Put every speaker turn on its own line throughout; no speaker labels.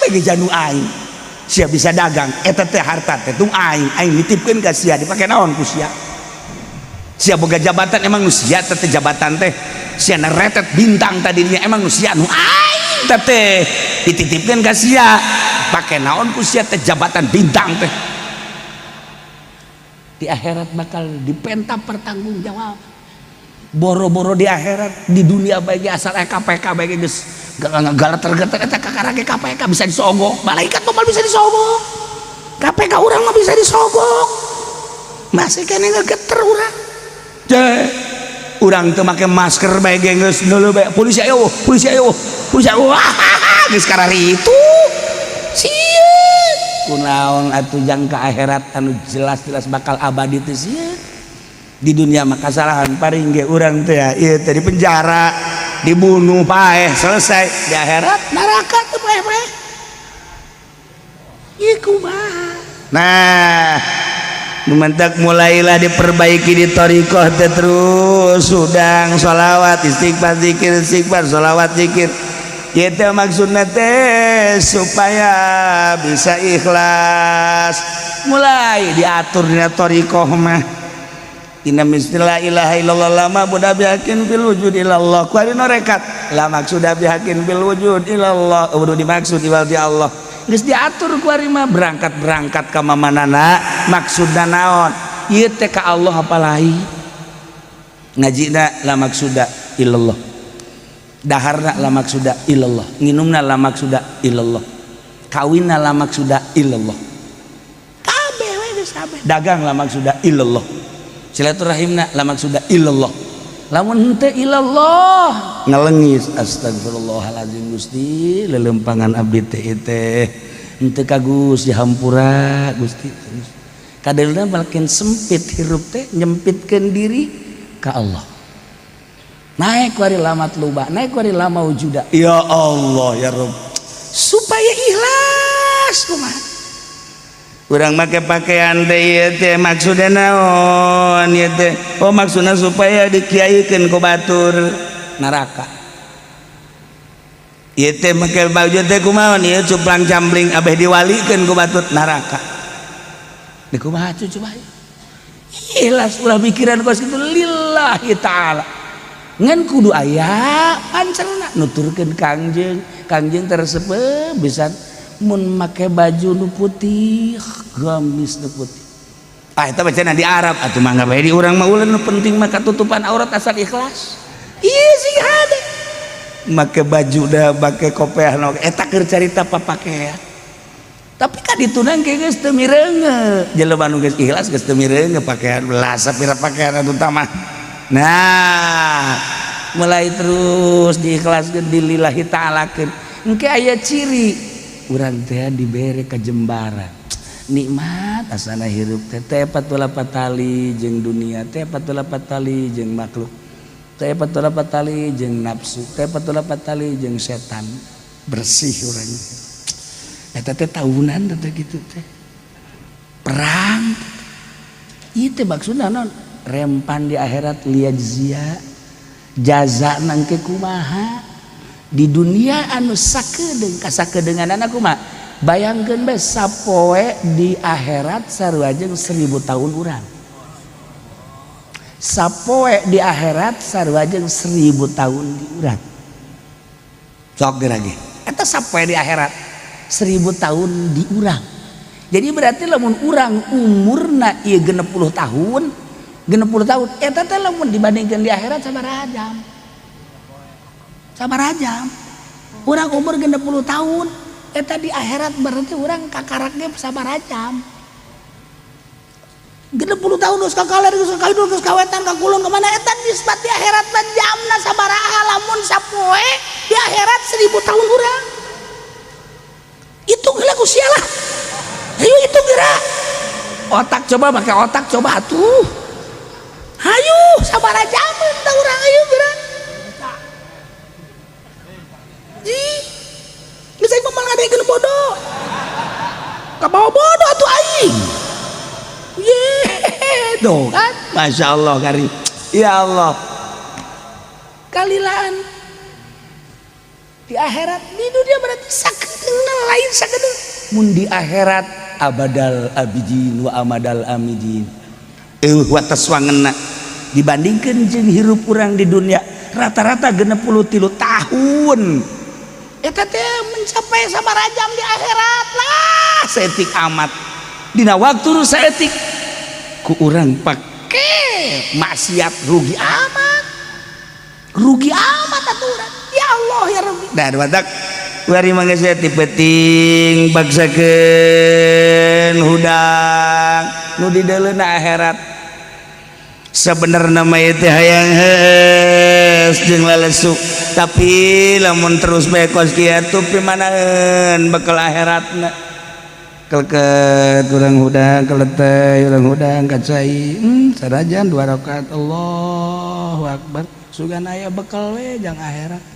bagi janu aing sia bisa dagang eta teh harta teh tung aing nitipkeun ka sia dipake naon ku sia boga jabatan emang nu sia teh jabatan teh sia naretet bintang tadinya emang nu sia nu aing teh dititipkeun ka sia pake naon ku sia teh jabatan bintang teh di akhirat bakal dipenta pertanggung jawab boro-boro di akhirat di dunia bagi asal KPK bagi geus galater-galater eta kakarage KPK bisa disogok malaikat mah bisa disogok KPK urang mah bisa disogok masih kene ngegeter urang urang teu make masker bae geus neuleuh bae polisi ayo geus karari itu sieun kunaon atuh jang ka akhirat anu jelas-jelas bakal abadi teh sieun di dunia mah kasalahan paring ge urang teh ya ieu teh di penjara dibunuh paeh selesai di akhirat neraka teu paeh ieu kumaha nah mentak mulailah diperbaiki di thariqah teh terus sudang sholawat istighfar zikir sholawat zikir ieu teh maksudna teh supaya bisa ikhlas mulai diatur dina thariqah mah inna la ilaha illallah lama buda bihakin bil wujud ilallah ku ari norekat la maksuda bihakin bil wujud ilallah kudu dimaksud iwal di Allah geus diatur ku ari mah berangkat ka mamanana maksudna naon ieu teh ka Allah apalai ngajina la maksuda ilallah daharna la maksuda ilallah nginumna la maksuda ilallah kawinna la maksuda ilallah kabeh we geus kabeh dagang la maksuda ilallah silaturahimna la maksuda illallah lamun henteu illallah ngalengis astagfirullahalazim Gusti lelempangan abdi teh henteu ka Gusti hampura Gusti kadelna makin sempit hirup teh nyempitkeun diri ka Allah naik wari lamat luba naik wari lama wujuda ya Allah ya Rabb supaya ikhlas kumaha urang make pakaian teh maksudna naon ieu teh oh maksudna supaya dikiaikeun ku batur neraka ieu teh make baju teh kumaha ieu cuplang cambling abeh diwalikeun ku batur neraka di kumaha coba ikhlas ulah pikiran kos kitu lillahi taala ngan kudu aya pancelna nuturkeun kangjeng tersebut bisa mun make baju nu putih gamis nu putih eta bacana di Arab atuh mangga bae di urang mah ulah nu penting mah katutupan aurat asal ikhlas ieu sih hade make baju da make kopiah nu eta keur carita papakean tapi ka ditunang ge geus teu mireunge jelema nu geus ikhlas geus teu mireunge pakaian belas sapira pakaian anu tamah nah mulai terus diikhlaskeun dilillahi ta'alakeun engke aya ciri urang teh dibere kajembaran nikmat asana hirup teh patula patali jeung dunia teh patula patali jeung makhluk teh patula patali jeung nafsu teh patula patali jeung setan bersih urang eta teh tahunan teh kitu teh perang ieu teh maksudna naon rempan di akhirat liyajzia jaza nangke kumaha di dunia anu sakedeung kasakedeunan kumaha bayangkeun bae sapoe di akhirat sarua jeung 1000 tahun urang sapoe di akhirat sarua jeung 1000 tahun di urang sok gerage eta sapoe di akhirat 1000 tahun di urang jadi berarti lamun urang umurna ieu 60 tahun eta teh lamun dibandingkeun di akhirat sabaraha jam urang umur 60 tahun eta di akhirat berarti urang kakarak ge sabaraha jam 60 tahun geus kakaler geus kakidul geus kawetan kakulun kemana eta nisbat di akhirat mah jamna sabaraha lamun sapoe di akhirat 1000 tahun urang itu geula ku sia lah ayo itu geura otak coba pakai otak coba atuh hayu sabaraha jam tah urang ayo geura geus aing mah ngadekeun bodoh kabawa bodoh atuh aing tuh kan Masya Allah karim ya Allah kalilaan di akhirat di dunia berarti sakedeung lain lain sagede mun di akhirat abadal abidin wa amadal amidin wates wangeuna dibandingkeun jeung hirup urang di dunia rata-rata 63 tahun eta teh mencapai sabaraha jam di akhirat lah saeutik amat dina waktu nu saeutik ku urang pake maksiat rugi amat atuh urang ya Allah ya Rabbi dah badak wari mangga saya tipeting bagsakeun hudang nu di deuleuna akhirat sebenarnya mah teh hayang heus jeung lalesu tapi lamun terus bae kos kieu atuh pimanaeun bekal akhiratna keleket urang hudang keleteh urang hudang kacai sarajan 2 rakaat Allahu akbar sugan aya bekal we jang akhirat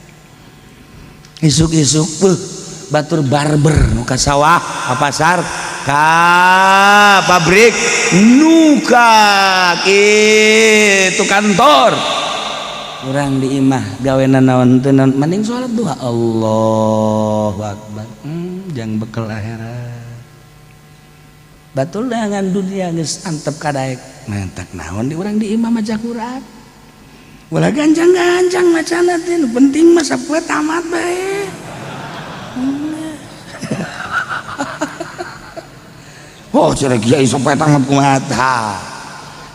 isuk-isuk batur barber nu ka sawah ka pasar ka pabrik nu ka kitu kantor urang di imah gawena naon teu naon mending salat duha Allahu akbar jang bekal akhirat batul dengan dunia geus antep kadaek mentak naon di urang di imah maca Quran ulah ganjang-ganjang macana teh nu penting mah sapoe tamat bae oh cerek kiai sampai tamat kumaha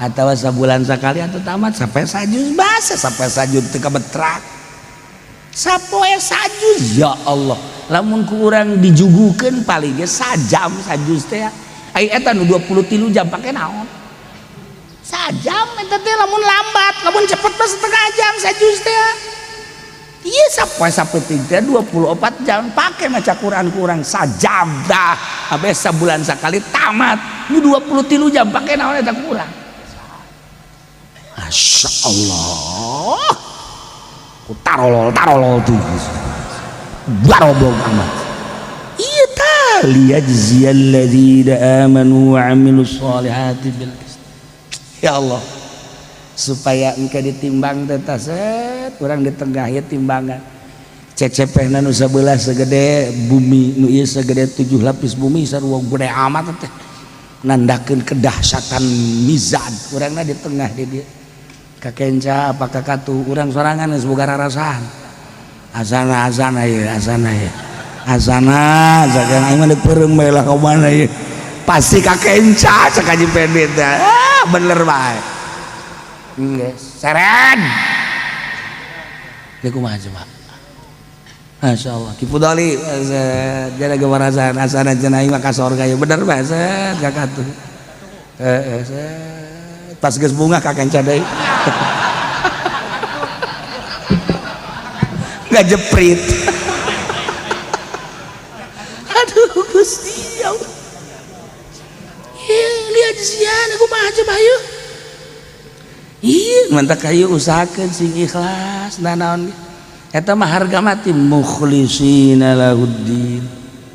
atawa sabulan sakali atuh tamat sampai sajuz basa sampai sajud teu kabetrak sapoe sajuz ya Allah lamun ku urang dijugukeun paling ge sajam sajuz teh ai eta nu 23 jam pake naon sajam eta teh lamun lambat lamun cepet mah setengah jam sajuz teh ieu sapoe sapeting teh 24 jam pake maca Quran kurang sajam dah abe sabulan sakali tamat nu 23 jam pake naon eta kurang masyaallah tarolol tuh baroblog amat ieu tah liyajziyal ladzina amanu wa amilus solihati bil ya Allah supaya engke ditimbang teh set urang di tengah ieu timbangan cecepehna nu sabelah segede bumi nu ieu segede 7 lapis bumi sarua gede amat teh nandakeun kedahsyatan mizan urangna di tengah di dieu kakenca apa kakatu urang sorangan geus boga rarasan azana ieu azana jagan aing mah dipeureum bae lah ka mana ieu pasti kakenca cek Haji Pendit bener bae geus seren ieu kumaha coba masyaallah kipu dali jana gawarasan asana cenah aing mah ka sorga ieu bener bae set kakatu pas geus bunga kakenca deui nggak jeprit aduh Gusti ya Allah lihat sian aku mah aja bayu mantap kayu usahakeun sing ikhlas naon eta mah harga mati mukhlishina lahuddin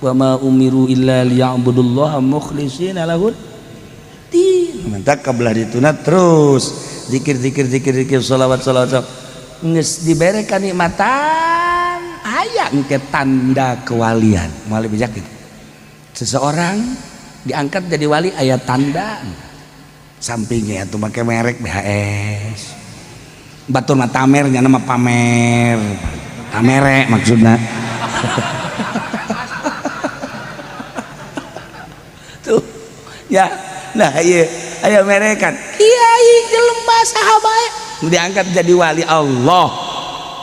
wa ma umiru illa liya'budullaha mukhlishina lahuddin mantap kabelah dituna terus zikir sholawat geus dibere kanikmatan aya engke tanda kewalian moal bijak gitu seseorang diangkat jadi wali aya tanda sampingnya atuh make merek BHS batur mah tamer nya nama pamer tamere maksudna tuh ya nah ieu aya merekan kiai jelema saha bae diangkat jadi wali Allah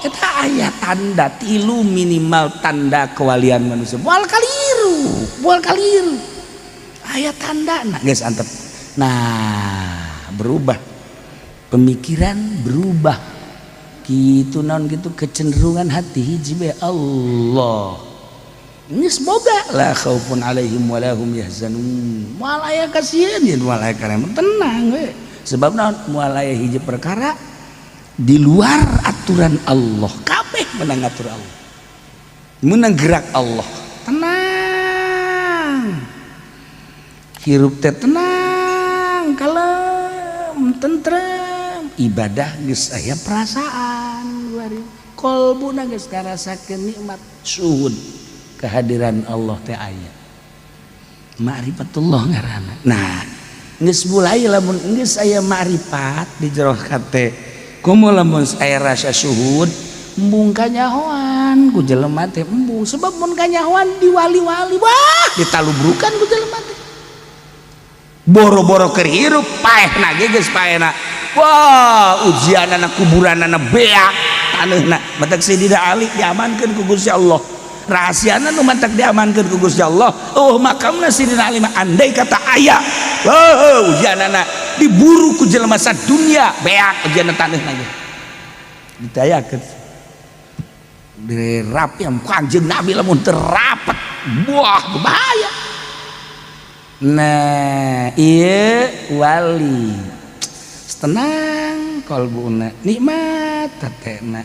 eta aya tanda tilu minimal tanda kewalian manusia moal kaliru aya tandana geus antep nah berubah pemikiran berubah kitu naon kitu kecenderungan hati hiji bae Allah geus boga la khaufun alaihim wa lahum yahzanun moal aya kasieun yen moal aya karema tenang we sebab naon moal aya hiji perkara di luar aturan Allah kabeh menang atur Allah menang gerak Allah tenang hirup teh tenang kalem tentrem ibadah geus aya perasaan kolbuna geus ngarasakeun nikmat suhud kehadiran Allah teh aya ma'rifatullah ngaranna. Nah geus mulai lamun geus aya ma'rifat di jero hate kumaha lamun aya rasa syuhud embung kanyahoan ku jelema teh embung sebab mun kanyahoan di wali-wali wah ditalubrukan ku jelema teh boro-boro keur hirup paehna ge geus paehna wah ujianana kuburanana beak taneuhna matak Sayyidina Ali diamankeun ku Gusti Allah rahasiana nu matak diamankeun ku Gusti Allah makamna Sayyidina Ali andai kata aya ujianana diburu ku jelema sadunya beak ujianna taneuhna ge ditayakeun dirapi am Kanjeng Nabi lamun terapat wah bahaya. Nah ieu wali tenang kalbuna nikmat tatena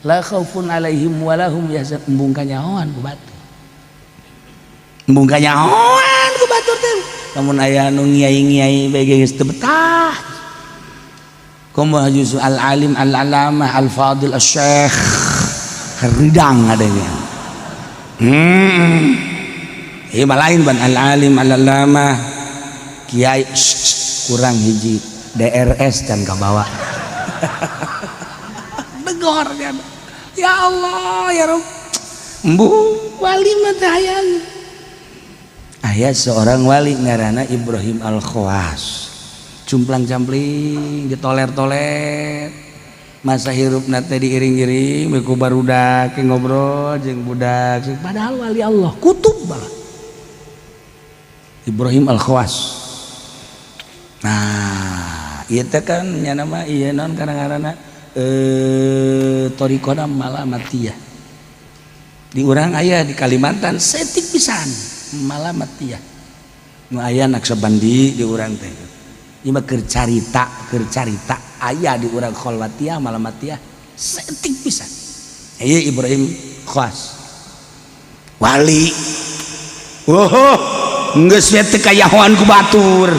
la khaufun alaihim walahum yahzan embung kanyahoan ku batur embung kanyahoan ku batur teh lamun aya nu ngiai-ngiai bae geus teu betah kumaha juzu al alim al alamah al fadil al syekh ridang adanya ieu mah lain ban al alim al alamah kiai kurang hiji DRS dan kabawa begor kan ya Allah ya Rabb embu wali mah teh aya seorang wali ngaranna Ibrahim Al-Khawas cumplang-campling ditoler-toler masa hirupna teh diiring-iring ku barudak ngobrol jeung budak padahal wali Allah kutub bae Ibrahim Al-Khawas. Nah ieu teh kan nya nama ieu naon kadang-kadangna thariqana malamatiyah di urang aya di Kalimantan setik pisan malamatiyah nu aya Naksabandi di urang teh ieu mah keur carita aya di urang kholwatiyah malamatiyah setik pisan ieu Ibrahim Khawas wali geus teu kayahoan ku batur.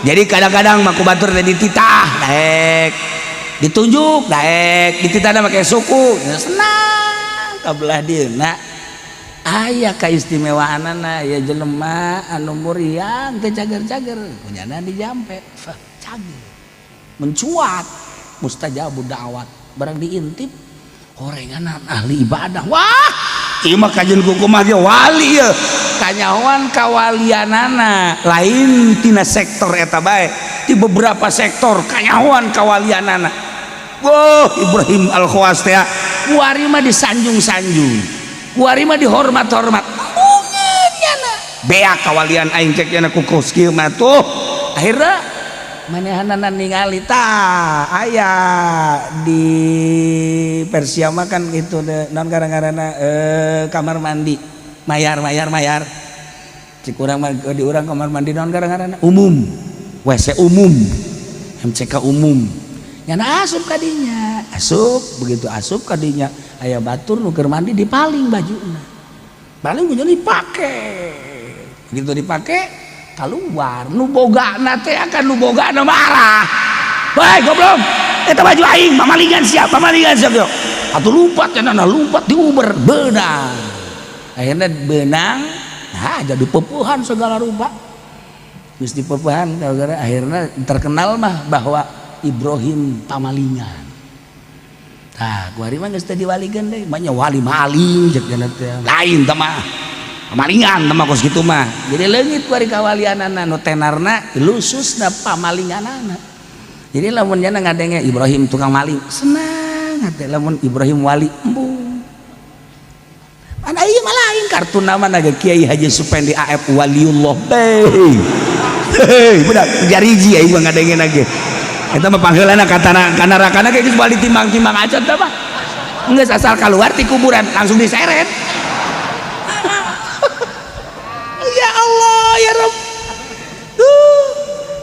Jadi kadang-kadang mah ku batur teh dititah daek, ditunjuk daek, dititahna make suku, senang kabelah dieuna. Aya kaistimewaanana ya jelema anu muriang teh cager-cager, punyana dijampe, cager. Mencuat mustajabud da'wat, barang diintip horenganan ahli ibadah. Wah, ieu mah kajen kumaha ge wali ye. Kanyahoan kawalianana lain tina sektor eta bae di beberapa sektor kanyahoan kawalianana wah Ibrahim Al-Khawas teh kuari mah disanjung-sanjung kuari mah dihormat-hormat mungkinna beak kawalian aing cek cenah ku kieu mah tuh akhirna manehanana ningali tah aya di Persia mah kan itu naon ngaranna kamar mandi mayar cik urang mah di urang kamar mandi naon ngaranna umum WC umum MCK umum nyana asup kadinya begitu asup kadinya aya batur nu keur mandi dipaling bajuna paling punya dipake begitu dipake keluar nu bogana teh akan nu bogana marah bae goblok eta baju aing pamalingan siap yo atuh lumpat cenah lumpat diuber beunang akhirnya benang nah jadi pepuhan segala rupa terus dipepuhan gara-gara akhirnya terkenal mah bahwa Ibrahim pamalingan nah kuari mah geus teh diwalikeun deui manya wali maling jeung teh lain teh mah pamalingan teh mah kos kitu mah jadi leungit kuari kawalianana nu tenarna lususna pamalinganana jadi lamun nya ngadenge Ibrahim tukang maling senang hate lamun Ibrahim wali embung mana ieu mah lain kartun nama naga Kiai Haji Supendi AF Waliullah budak jariji aing mah ngadenge ge eta mah pangheulana kana rakana ge geus bali timbang-timbang aja teh mah geus asal keluar ti kuburan langsung diseret ya Allah ya Rabb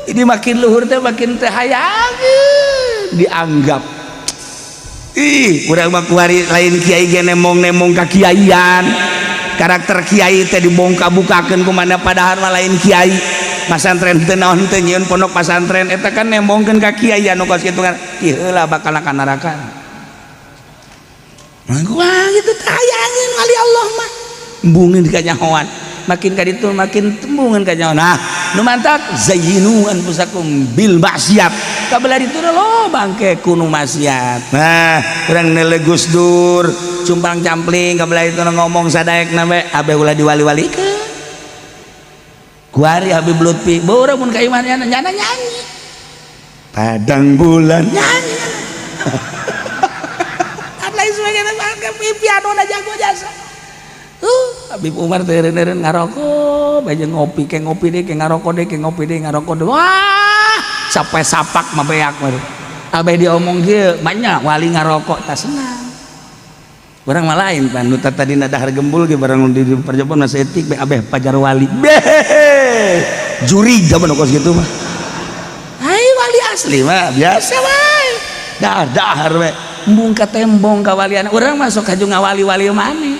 ini makin luhur teh makin teh hayangeun dianggap urang mah kuari lain kiai ge nemong-nemong ka kiaian karakter kiai teh dibongka-bukakeun kumana padahal mah lain kiai pasantren teu naon teh nyieun pondok pasantren eta kan nemongkeun ka kiai anu kos kitu kan ieu heula bakal ka neraka wah gitu teh hayangeun wali Allah mah embungin ka nyahoan makin ka ditu makin tembungan ka nyahoan. Nah nu mantak zayyinu anfusakum bil maksiat kabelah ditu lo bangke kuno maksiat. Nah urang neule Gus Dur cumpang campling kabelah ditu ngomong sadaekna we abeh ulah diwali-walikeun kuari Habib Lutfi baura mun ka iman nyana nyanyi padang bulan nyanyi kan lain sebagainya piano na jago jasa Habib Umar teureun ngarokok bae ngopi ke ngopi deh ke ngarokok deh ke ngopi deh ngarokok deh wah sampai sapak mah beak mah abeh diomong kieu banyak wali ngarokok tak senang barang mah lain pan nu tadi dahar gembul ge barang di perjalanan masih etik be abeh pajar wali juri zaman kos gitu mah ai wali asli mah biasa wae dahar we embung ka tembong ka walian urang masuk ka ngawali-wali maneh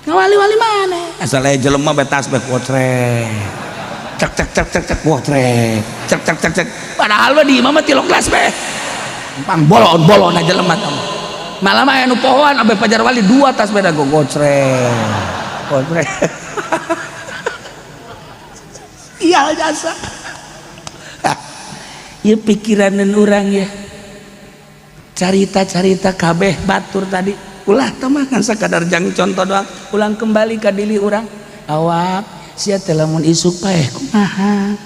ngawali-wali maneh asal aya jelema betas be potrek cek cek cek cek cek potrek cek cek cek cek padahal mah di imam mah 3 kelas be pang bolon-bolon aja jelema tah malah mah anu pohon abeh pajar wali 2 tas beda gocrek gocrek iya jasa ya pikiran orang ya carita-carita kabeh batur tadi ulah tamah kan sakadar jang contoh doang ulang kembali ke diri orang awak sia teh lamun isuk paeh kumaha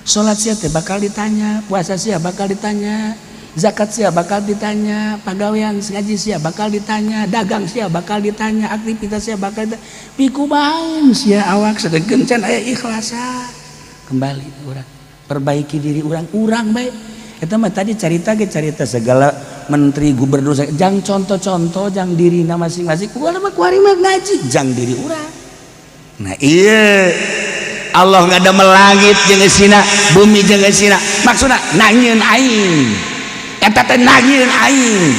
salat sia teh bakal ditanya puasa sia bakal ditanya zakat sia bakal ditanya pagawean ngaji sia bakal ditanya dagang sia bakal ditanya aktivitas sia bakal ditanya piku bae sia awak sedengkeun can aya ikhlasa kembali urang perbaiki diri urang bae eta mah tadi carita ge carita segala menteri gubernur jang contoh-contoh jang dirina masing-masing kumaha mah kuari mah ngaji jang diri urang nah iya Allah ngadamel langit jeung geusina bumi jeung geusina maksudna nangieun aing eta teh nagieun aing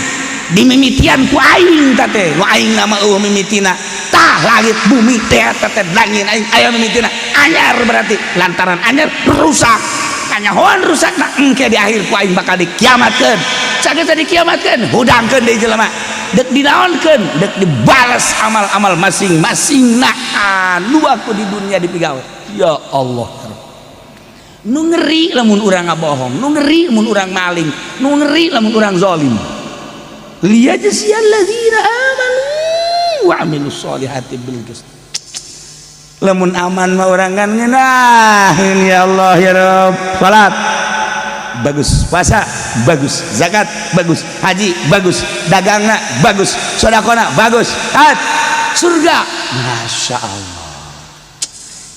dimimitian ku aing teh teh nu aing nama mimitina tah langit bumi teh eta teh nagieun aing aya mimitina anyar berarti lantaran anyar rusak kanyahoan rusakna engke di akhir ku aing bakal dikiamatkeun sageus dikiamatkeun hudangkeun deui jelema dek dinaonkeun dek dibales amal-amal masing-masing nah anu aku di dunia dipigawe ya Allah nu ngeri lamun urang ngabohong nu ngeri lamun urang maling nu ngeri lamun urang zalim liyajziyal ladzina amanu wa amilus solihati bil qist lamun aman mah urang kan ngeunaheun ya Allah ya Rabb salat bagus puasa bagus zakat bagus haji bagus dagangna bagus sedekahna bagus surga masya Allah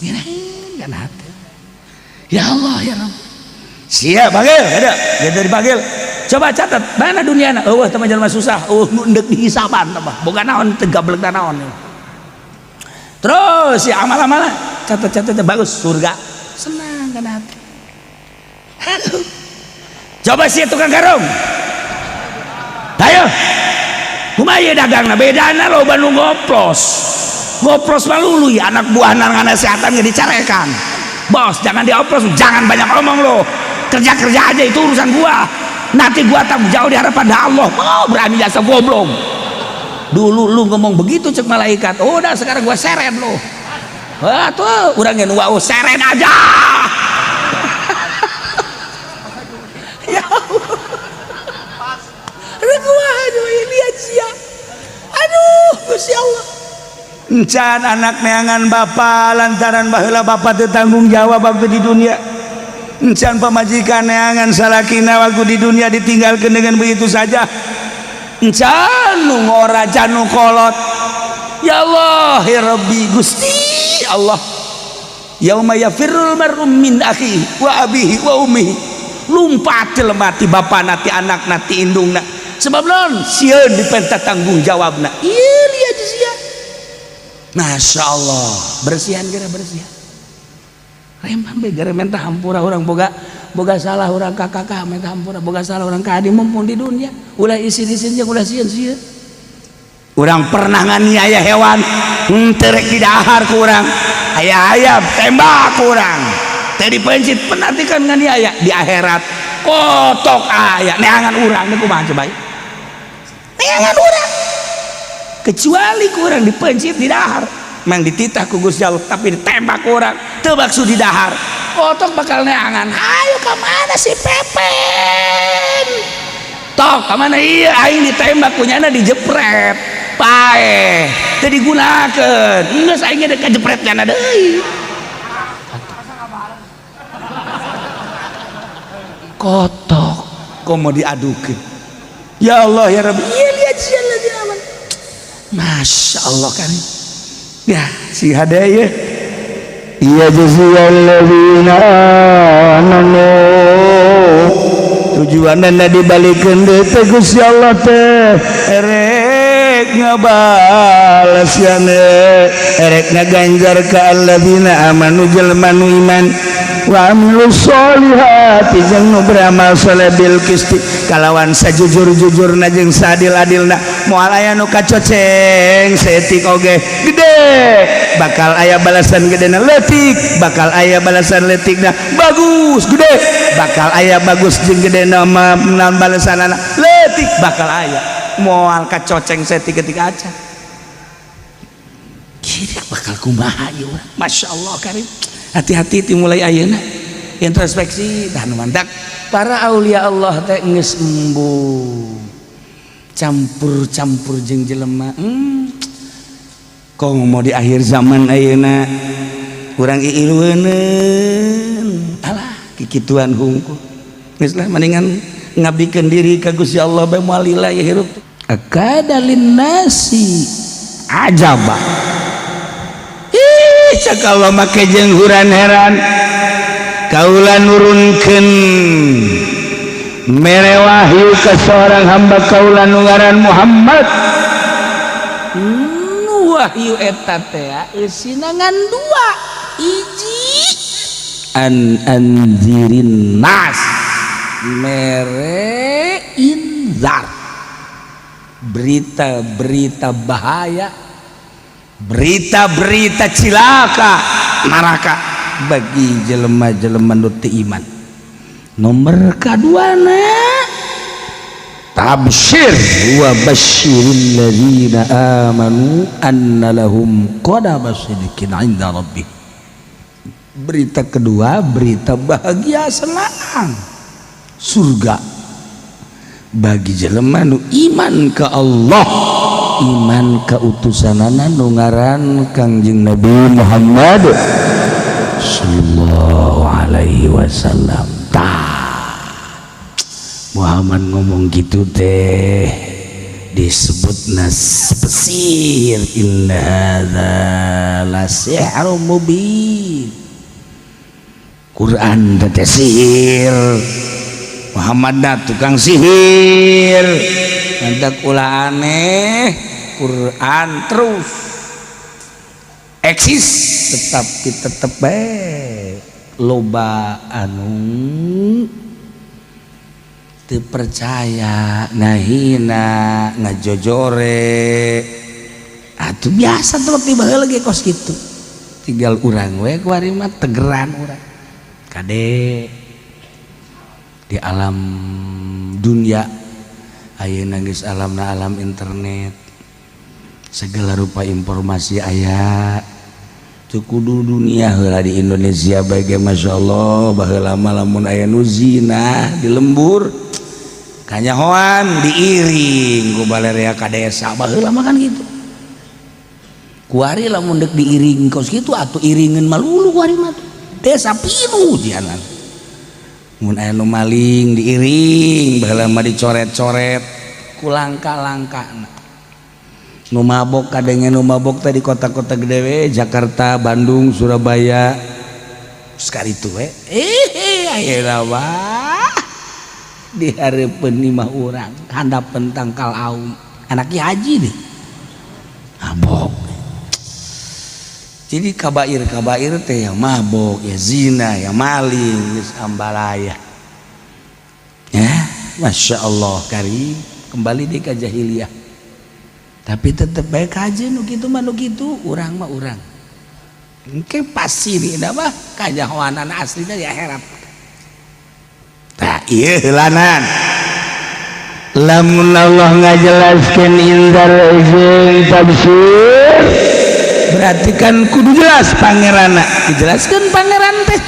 ngeunaheun kan hati ya Allah ya Rabb siap bagel ada dia dari bagel coba catat mana duniana eueuh teh jelema susah nu endek dihisaban teh boga naon teh gablek naon terus si amal-amal catat-catat bagus surga senang kan hati aduh coba si tukang garong ayo kumaha ieu dagangna bedana loba nu ngoplos mah luluy anak buahna nganasehatan ge dicarekan bos jangan dioplos jangan banyak omong lo kerja aja itu urusan gua nanti gua tanggung jawab di hadapan Allah mau berani jasa goblok dulu lu ngomong begitu cek malaikat udah sekarang gua seret lo wah tuh urang ngen wau seret aja ya aduh ini aja aduh Gusti Allah encan anak neangan bapa lantaran baheula bapa teu tanggung jawab waktu di dunia encan pamajikan neangan salakina waktu di dunia ditinggalkan dengan begitu saja encan nu ngoraja nu kolot ya Allah ya Rabbi Gusti Allah yauma yafirrul mar'u min akhihi wa abihi wa ummihi lumpat jelema ti bapana ti anakna ti indungna sebab naon sieun dipenta tanggung jawabna ieu dia sia masya Allah bersihan gara bersihan remang be gara menta hampura orang boga salah orang kakak menta hampura boga salah orang kadi mumpung di dunia ulah isin-isin jeung ulah sieun-sieun urang pernah nganiaya hewan terek di dahar ku urang aya ayam tembak ku urang teh dipencit penantikan nganiaya di akhirat kotok aya neangan urang niku kumaha coba neangan urang kecuali ku urang dipencit di dahar mang dititah ku Gusti Allah tapi ditembak orang teu baksu di dahar otok bakal neangan ayo ka mana si Pepen tok ka mana ieu aing ditembak kunyana dijepret pae teu digunakeun geus aing ge kajepret kana deui kotok komo diadukeun ya Allah ya Rabbi iya lihat siapa lagi aman Masya Allah kan ya si hadaya iya jaziyalladzina amanu tujuanna dibalikeun deui teh Gusti Allah teh erek ngabales erek ngaganjar ka alladzina amanu jelema nu iman wa amilus solihati jeung nu beramal saleh bil qisti kalawan sajujur-jujurna jeung sadil-adilna moal aya nu kacoceng seetik oge gede bakal aya balasan gedena leutik bakal aya balasan leutikna bagus gede bakal aya bagus jeung gedena naon balasanana leutik bakal aya moal kacoceng seetik ketika acan kira bakal kumaha ieu Masya Allah karim hati-hati dimulai ayeuna introspeksi dan mandak para aulia Allah teh geus embung campur-campur jeung jelema kok mau di akhir zaman ayeuna urang iilueuneun alah kikituan hungkul geus lah mendingan ngabdikeun diri ka Gusti Allah bae moal lillah ya hirup akadalin nasi ajaba cak Allah make jeung huran heran kaula nurunkeun mere wahyu ka seorang hamba kaula nu ngaran Muhammad wahyu eta teh isina ngan dua hiji anzirin nas mere inzar berita-berita bahaya berita-berita cilaka neraka bagi jelema-jelema nu teu iman nomor kaduana tabsyir wa basyiril ladzina amanu anna lahum qadama sidqin 'inda rabbih berita kedua berita bahagia senang surga bagi jelema nu iman ka Allah iman ka utusanana nu ngaran Kangjeng Nabi Muhammad sallallahu alaihi wasallam Muhammad ngomong gitu teh disebutna spesir inna hadza la sihrun mubin Quran teh sihir Muhammad dah tukang sihir mantak ulah aneh Quran terus eksis tetapi tetep baik loba anu teu percaya ngahina ngajojore atuh biasa tuh tiba lagi kos gitu tinggal urang we kuari mah tegeran urang kade di alam dunia ayeuna geus alamna alam internet segala rupa informasi aya teu kudu dunia heula di Indonesia bae Masya Allah baheula mah lamun aya nu zina di lembur kanyahoan diiring ku balerea ka desa baheula mah kan gitu kuari lamun deuk diiring kos kitu atuh iringeun malulu kuari mah desa pinuh jianan mun aya nu maling diiring baheula mah dicoret-coret ku langka-langkana nu mabok kadenge nu mabok teh di kota-kota gede we Jakarta, Bandung, Surabaya sekalitu we ayeuna mah dihareupeun 5 urang handapeun tangkal awi anak Ki Haji deh mabok jadi kabair teh yang mabok ya zina ya maling geus ambalaya ya Masya Allah karim kembali di ka jahiliyah tapi tetep baik aja nu kitu mah nu kitu urang mah urang engke pasti dina mah kajahoanan aslina di akhirat tah ieu heulanan lamun Allah ngajelaskeun indar jeung tafsir berarti kan kudu jelas pangerana dijelaskan pangeran teh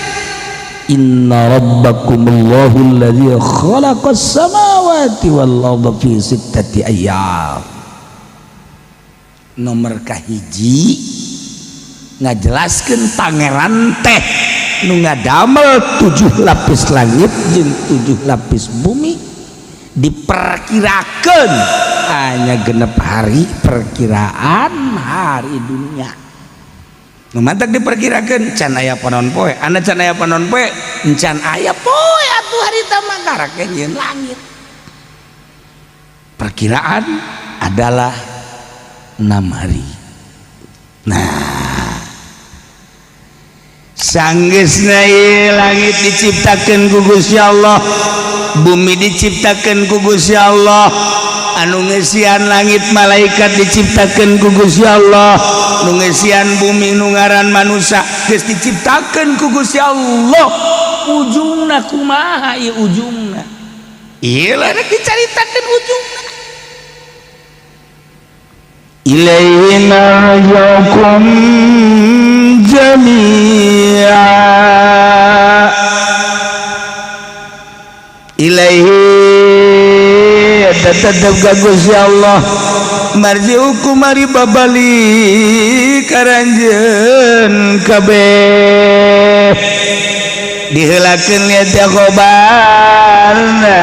inna rabbakumullahu alladzi khalaqas samawati wal arda fi sittati ayyam nomor kahiji ngajelaskeun pangeran teh nu ngadamel 7 lapis langit jeung 7 lapis bumi diperkirakeun hanya genep hari perkiraan hari dunia nu mantak diperkirakeun can aya panon poe anda can aya panon poe encan aya poe atuh harita mah garake nyeun langit perkiraan adalah 6 hari nah sanggeusna ieu langit diciptakeun ku Gusti Allah bumi diciptakeun ku Gusti Allah anu ngeusian langit malaikat diciptakeun ku Gusti Allah nu ngeusian bumi nu ngaran manusia geus diciptakeun ku Gusti Allah ujungna kumaha ieu ujungna ieu lah dicaritakeun ujungna ilaihi marji'ukum jami'a ilaihi tetep ka Gusti Allah marji'ukum ari babalik karanjeun kabeh diheulakeun liat khobarna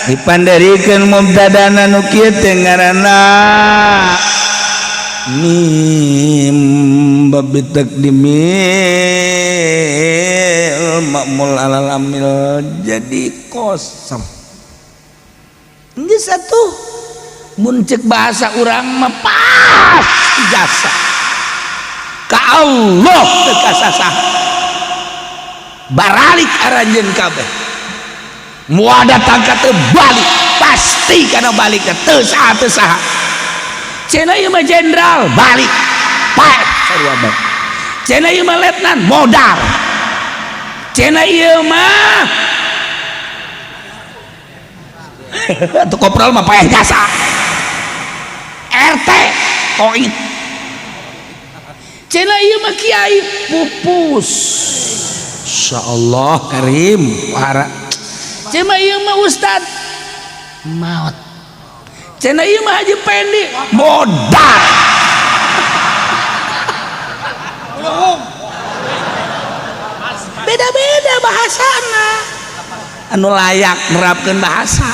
dipandarikeun mubtadana nu kieu teh ngaranna mim bab takdimil ma'mul alal amil jadi kosong geus atuh mun ceuk bahasa urang mah pas jasa ka Allah teu ka sasaha baralik aranjeun kabeh muada tangka teu balik pasti kana balik teu saha cenah ieu mah jenderal balik pae sarua bae cenah ieu mah letnan modal cenah ieu mah atuh kopral mah paeh jasa RT koit cenah ieu mah kiai pupus insyaallah karim para cenah ieu mah ustad maot cenah ieu mah haji pendi modal beda-beda bahasana anu layak nerapkeun bahasa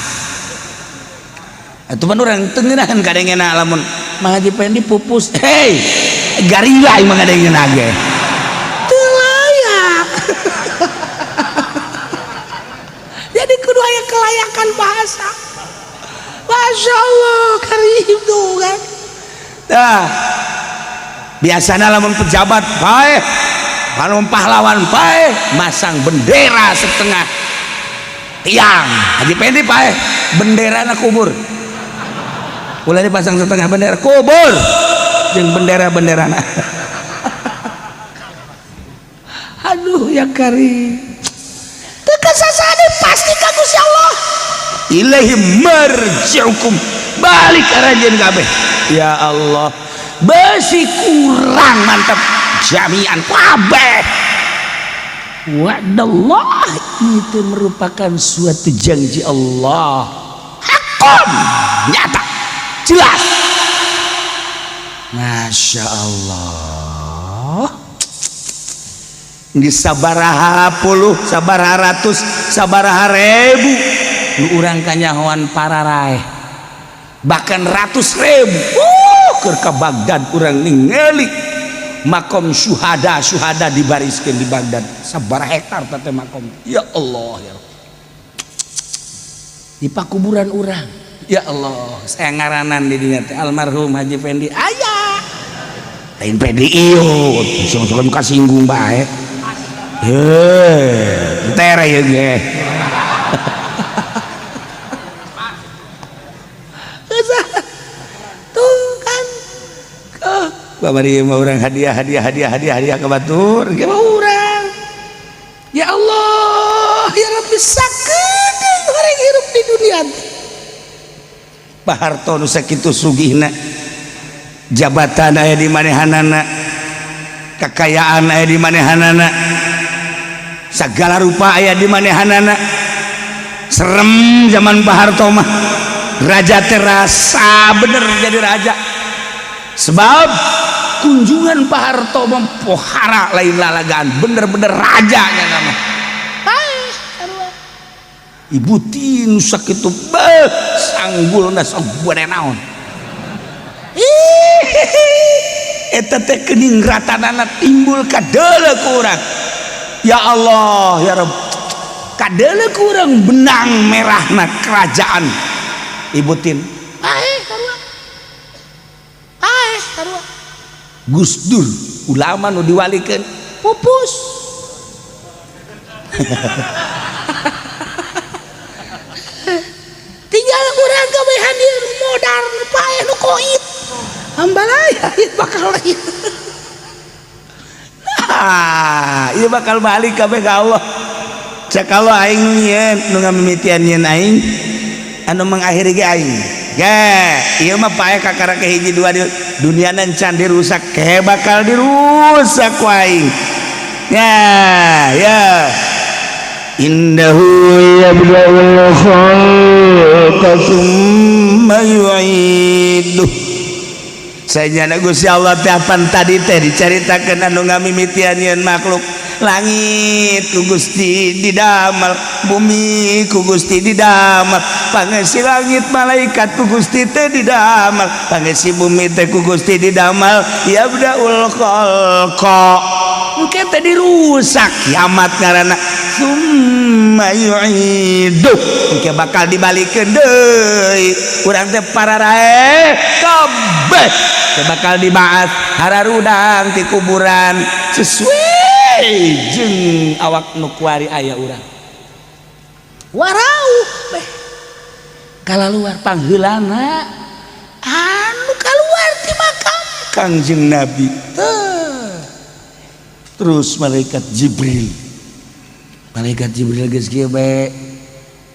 atuh mah urang teu ngeunaheun kadengena lamun mah haji pendi pupus hei garila ieu mah kadengena ge teu layak jadi kudu aya kelayakan bahasa. Masya Allah karim tuh kan dah biasanya lamun pejabat bae lamun pahlawan bae masang bendera setengah tiang haji pendi bae bendera na kubur ulah dipasang setengah bendera kubur jeung bendera-bendera na aduh ya karim teu kasasane pasti ka Gusti Allah ilaihi marji'ukum balik aranjeun kabeh ya Allah besi kurang mantap jami'an kabeh wa'dallah itu merupakan suatu janji Allah hakun nyata jelas Masya Allah di sabaraha puluh sabaraha ratus sabaraha ribu nu urang kanyahoan pararae bahkan ratus ribu keur ka Baghdad urang ningali makom syuhada dibariskeun di Baghdad sabaraha hektar teh makom ya Allah ya di pakuburan urang ya Allah saya ngaranan di dinya teh almarhum Haji Fendi aya lain Fendi ieu sing kasinggung bae heuh tere ye ge bari mah urang hadiah ke batur ge mah urang ya Allah ya Rabbi sakedeung horeng hirup di dunia paharto nu sakitu sugihna jabatan aya di manehanana, kekayaan aya di manehanana, segala rupa aya di manehanana. Serem zaman Pak Harto mah, raja terasa bener jadi raja, sebab kunjungan Pak Harto mempohara lain lalagaan, bener-bener rajanya nama. Ibu tin sakitu sanggulna sok buat naon. Eta teh kening ratanana timbul kadeuleu ku urang. Ya Allah ya Rabb, kadeuleu ku urang benang merahna kerajaan Ibu tin. Sarua. Gus Dur ulama nu diwalikeun pupus. Tinggal urang gawehan ieu modar nu paeh nu koit. Hambalaya ieu bakal lain. Nah, ieu bakal balik kabeh ka Allah. Cakalo aing nyeun nu ngamimitian nyeun aing anu mengakhiri ge aing. Ya, ieu mah paeh kakara ke hiji dua dunia nan can dirusak ke bakal dirusak ku aing. Ya. Innahu yabda'ul khalqa tsumma yu'iduh. Saenyana Gusti Allah teh apan tadi teh dicaritakeun anu ngamimitian nyeun makhluk. Langit ku Gusti didamel, bumi ku Gusti didamel, pangesi langit malaikat ku Gusti teh didamel, pangesi bumi teh ku Gusti didamel. Yabda'ul khalqa engke teh dirusak kiamat ngaranna summa yu'iduh, engke bakal dibalikeun deui. Urang teh pararae kabeh teh bakal dibaat hararudang ti kuburan sesuai jeung awak nu kuari aya urang. Warau beh kalaluar pangheulana anu kaluar ti makam Kangjeng Nabi. Terus malaikat Jibril geus kieu bae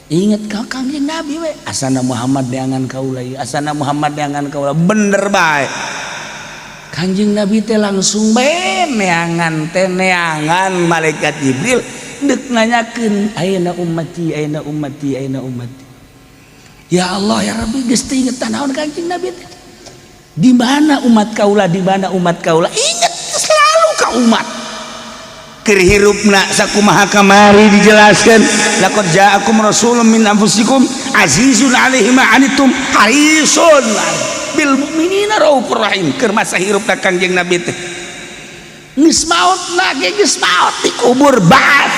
inget ka Kangjeng Nabi we, asana Muhammad neangan kaula ieu, asana Muhammad neangan kaula, bener bae. Kangjeng Nabi teh langsung bae neangan malaikat Jibril deuk nanyakeun ayeuna ummati ayeuna ummati ayeuna ummati. Ya Allah ya Rabbi geus teu inget naon Kangjeng Nabi teh. Di mana umat kaula, di mana umat kaula? Inget selalu ka umat. Keur hirupna sakumaha kamari dijelaskeun laqad ja'akum rasulun min anfusikum azizun 'alaihi ma anittum harisun bil mu'minina raufur rahim. Keur masa hirupna Kangjeng Nabi teh geus maotna ge geus maot dikubur baat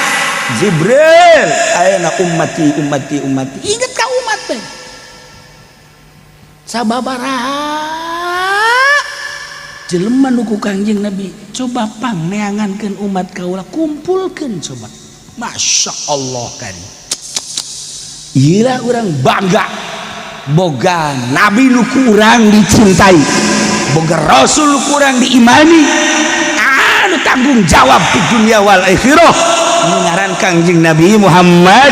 Jibril ayeuna ummati ummati ummati. Inget ka umat teh sababaraha jelema nu ku Kangjeng Nabi coba pangneangankeun umat kaula, kumpulkeun coba. Masya Allah kan. Iyalah urang bangga boga nabi nu ku urang dicintai, boga rasul nu ku urang diimani, anu tanggung jawab di dunia wal akhirah nu ngaran Kangjeng Nabi Muhammad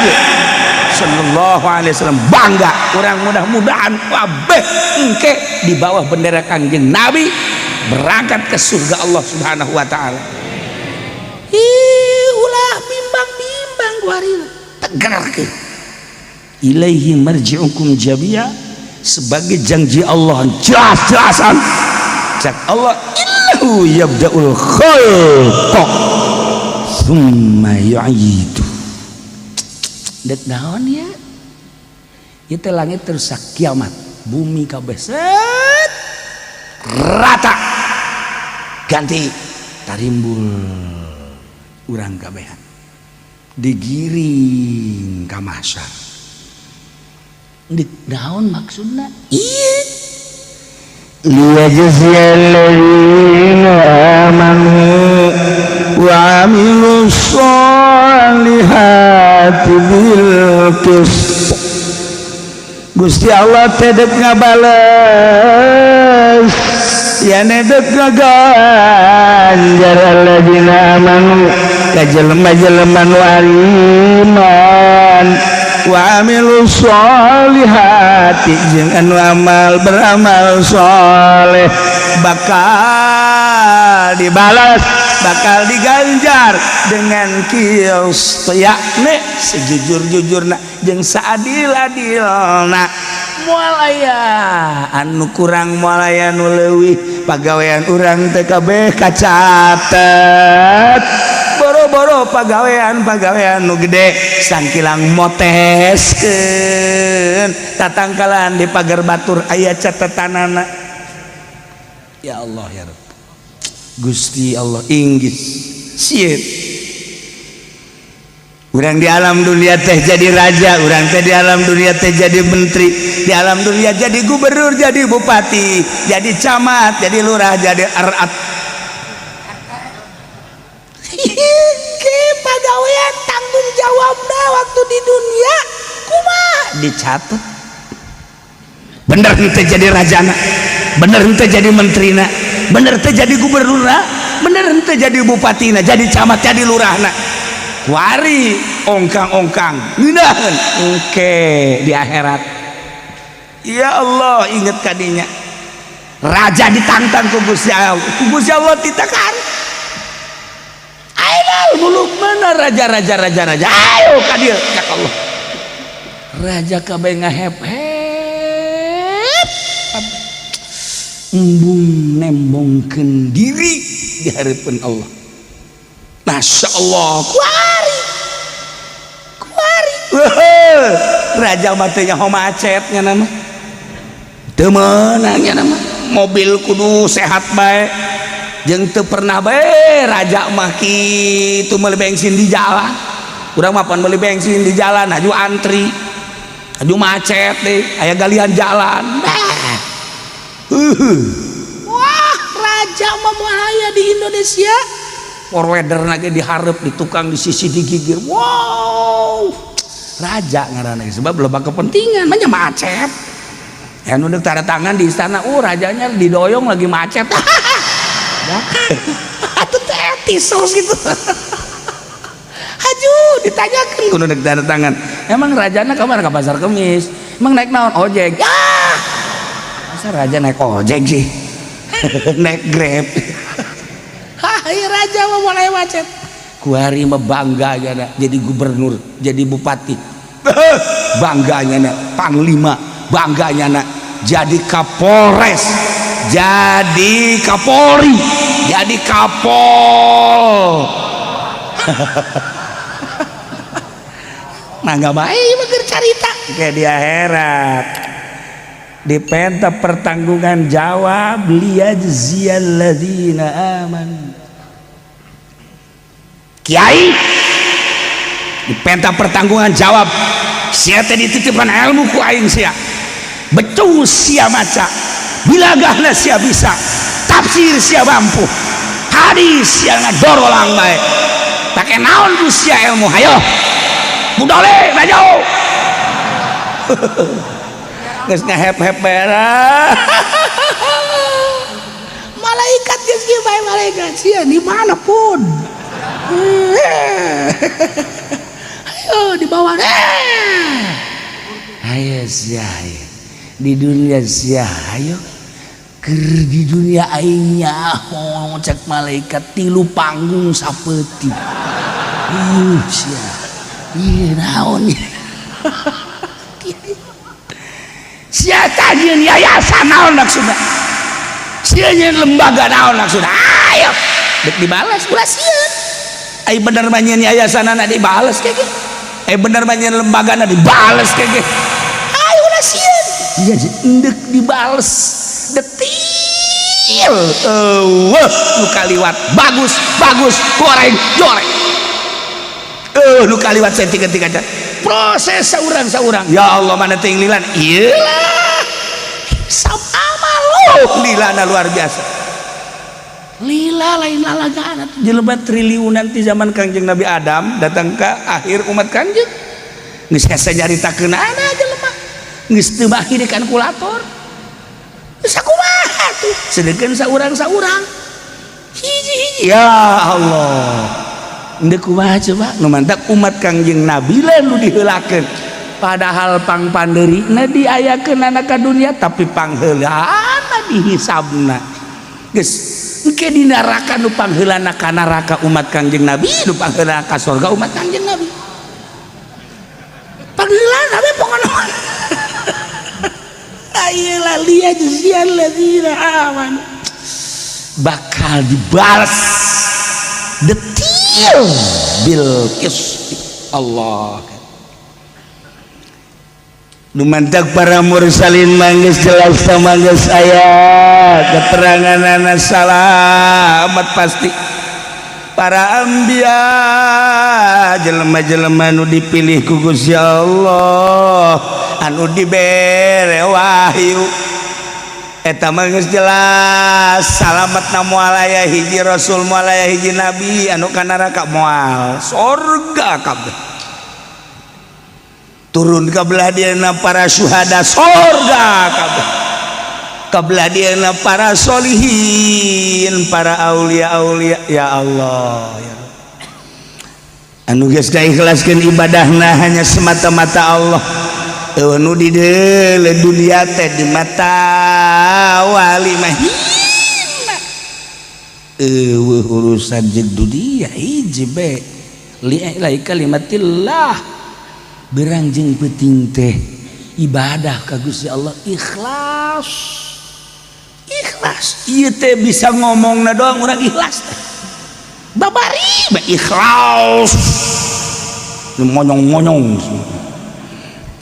sallallahu alaihi wasallam. Bangga urang, mudah-mudahan kabeh engke di bawah bendera Kangjeng Nabi berangkat ke surga Allah Subhanahu wa taala. Ulah bimbang-bimbang kuarina tegarkeun ilaihi marji'ukum jami'a sebagai janji Allah jelas-jelasan cak Allah innahu yabda'ul khalqa tsumma yu'idu. Dek naon ya? Ieu teh langit terus kiamat, bumi kabeh set rata ganti tarimbul urang kabehan digiring ka mahsyar. Dik naon maksudna? Ieu liyajziyal ladzina amanu wa 'amilus shalihati bil qist. Gusti Allah teh deuk ngabales ya nedek ngaganjar alladzina amanu ka jelema-jelema nu iman wa amilus sholihati jeung anu beramal saleh bakal dibalas, bakal diganjar dengan kios yakni sejujur-jujurna jeung saadil-adilna. Moal aya anu kurang, moal aya nu leuwih, pagawean urang teh kabeh kacatet. Boro-boro pagawean nu gede sangkilang moteskeun tatangkalan di pagar batur aya catetanana. Ya Allah ya Rabb, Gusti Allah inggih sieun urang di alam dunia teh jadi raja, urang teh di alam dunia teh jadi menteri, di alam dunia jadi gubernur, jadi bupati, jadi camat, jadi lurah, jadi RAT. Pagawean tanggung jawabna waktu di dunia kumaha dicatat. Bener henteu jadi rajana, bener henteu jadi menterina, bener henteu jadi gubernurna, bener henteu jadi bupatina, jadi camat, jadi lurahna. Wari ongkang-ongkang ngeunaheun engke di akhirat. Ya Allah, inget kadinya raja ditantang ku Gusti Allah, ku Gusti Allah ditekan. Ayo muluk mana raja, ayo ka dieu cak Allah. Raja kabeh ngahep-hep embung nembongkeun diri di hareupeun Allah. Masya Allah, kuari raja matenya homacetnya nama teu meunangnya nama, mobil kudu sehat bae jeung teu pernah bae raja mah kitu meuli bensin di jalan. Urang mah pan meuli bensin di jalan aju antri, aju macet deh, aya galian jalan. Wah, raja mah aya di Indonesia. Forwarder lagi diharap di tukang, di sisi, digigir. Wow, raja ngaranna sebab loba kepentingan, mah macet. Anu deuk tanda tangan di istana, rajanya didoyong lagi macet. Atuh teh tisus gitu. Haju ditanyakan kudu deuk tanda tangan. Emang rajana kemana ke pasar Kemis? Emang naik naon? Ojek. Masa raja naik ojek sih? Naik Grab. Hai raja mah mulai macet. Kuari mah bangganya na, jadi gubernur, jadi bupati. Bangganya na, panglima, bangganya na, jadi kapolres, jadi kapolri, jadi kapol. Nah nggak baik mager carita kayak di akhirat. Di penta pertanggungan jawab liyajziyal ladzina aman. Kiai di penta pertanggungan jawab sia teh dititipan ilmu ku aing sia, becung sia maca, bilagahna sia bisa, tafsir sia mampu, hadis sia ngadorolang bae, take naon ku sia ilmu, hayo budale maju. Geus ngahep-hep beres. Malaikat geus kieu bae malaikat sia di mana pun. Ayo di bawah. Ayo sia di dunia sia ayo keur di dunia aing nyaho cek malaikat 3 panggung sapeuti. Sia ieu naon sia tajieun yayasan naon maksudna, sia nyeun lembaga naon maksudna, ayo dek dibales ulah sieun. Ai bener mah nyeun yayasanna dibales kege, ai bener mah nyeun lembagana dibales kege, ayo ulah sieun. Iya endek dibales detil nu kaliwat bagus goreng joreng nu kaliwat sentik-sentik aja proses saurang ya Allah mana teh lilan iyalah sab amal lilana luar biasa. Lila lain lalagaan jelema triliunan ti zaman Kangjeng Nabi Adam datang ke akhir umat Kangjeng geus hese nyaritakeun ana jelema geus teu bagi di kalkulator geus sakumaha tuh sedengkeun saurang hiji-hiji ya Allah. Ndek kumaha coba nu mantap umat Kangjeng Nabi lalu diheulakeun padahal pang pandeurina diayakeun anak ka dunia tapi pangheuleuna dihisabna geus engke di neraka nu pangheulana ka neraka umat Kangjeng Nabi, nu pangheulana ka surga umat Kangjeng Nabi. Pangheulana we pongonon. Ayelah liyajziyal ladzina amanu, bakal dibalas detil bil qisti. Allah nu mantak para mursalin manggeus jelas sama geus aya keteranganana salamat pasti. Para anbiya jelema-jelema nu dipilih ku Gusti Allah anu dibere wahyu eta mah geus jelas salamatna moal aya hiji rasul moal aya hiji nabi anu ka neraka moal surga kabeh. Turun ka belah dieuna para syuhada surga kabeh, ka belah dieuna para solihin, para aulia-aulia. Ya Allah ya anu geus diikhlaskeun ibadahna hanya semata-mata Allah. Nu di dunia teh di mata wali mah hina urusan jeung dunia hiji be li kalimatillah. Berang jeung penting teh ibadah ka Gusti Allah ikhlas. Ikhlas ieu teh bisa ngomongna doang urang ikhlas teh. Babari mah ikhlas. Monyong-monyong.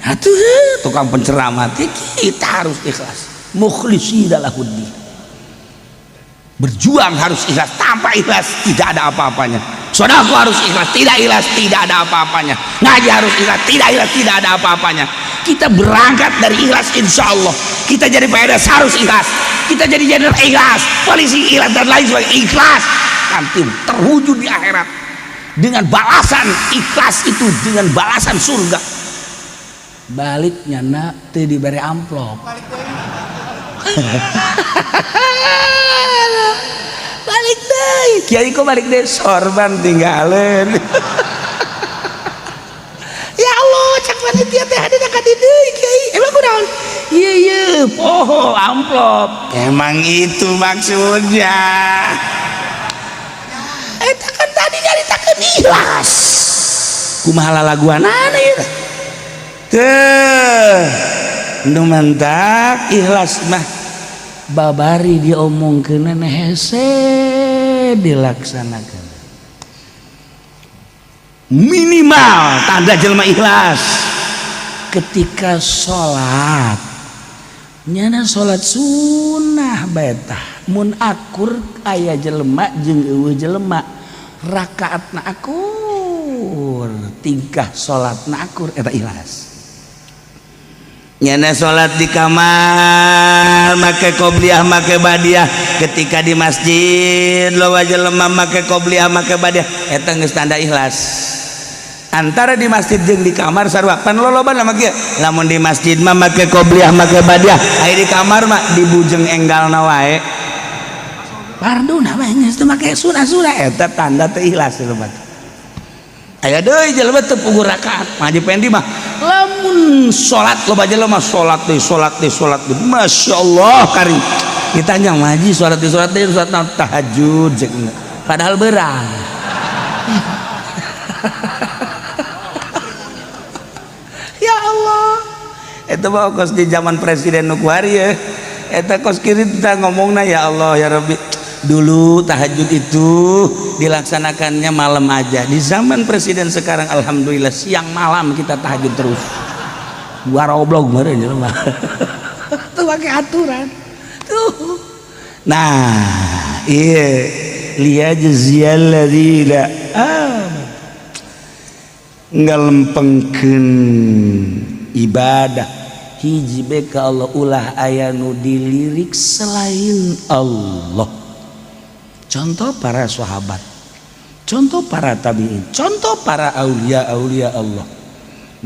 Atuh tukang penceramah teh kita harus ikhlas. Mukhlishina lahuddin. Berjuang harus ikhlas, tanpa ikhlas tidak ada apa-apanya. Sedekah harus ikhlas, tidak ikhlas tidak ada apa-apanya. Ngaji harus ikhlas, tidak ikhlas tidak ada apa-apanya. Kita berangkat dari ikhlas insyaallah. Kita jadi PNS harus ikhlas. Kita jadi jenderal ikhlas, polisi ikhlas dan lain sebagainya ikhlas. Nanti terwujud di akhirat dengan balasan ikhlas itu, dengan balasan surga. Baliknya nak teu diberi amplop. Balik deh kiai kok balik deh sorban tinggalin. Ya Allah cak panitia teh ada ka dieu kiai emang kunaon iya poho amplop emang itu maksudnya eta kan tadi nyaritakeun ikhlas kumaha lalaguanana ieu teh nu mantak ikhlas mah babari diomongkeun hese dilaksanakan minimal tanda jelema ikhlas ketika sholat nyana sholat sunnah betah mun akur aya jelema jeung eueuh jelema rakaatna akur tingkah sholatna akur eta ikhlas. Nyana sholat di kamar make qobliyah make badiah ketika di masjid loba jelema make qobliyah make badiah eta geus tanda ikhlas. Antara di masjid jeung di kamar sarua pan lolobana mah kieu lamun di masjid mah make qobliyah make badiah aya di kamar mah dibujeng enggalna wae parduna mah geus teu make sunah-sunah eta tanda teu ikhlas jelema. Aya deui jelema teu puguh rakaat ngaji pendi mah lamun salat loba jelema salat deui masyaallah karim ditanya ngaji salat deui salat tahajud jeung padahal beurang. Ya Allah eta mah kos di zaman presiden nu kuari eta kos kieu kita ngomongna ya Allah ya Rabbi. Dulu tahajud itu dilaksanakannya malam aja. Di zaman presiden sekarang alhamdulillah siang malam kita tahajud terus. Waroblog meureun jelema. Tuh pakai aturan. Tuh. Nah, iya liyajziyal ladzina ngalempengkeun ibadah hiji be ka Allah ulah aya nu dilirik selain Allah. Contoh para sahabat, contoh para tabi'in, contoh para aulia-aulia Allah.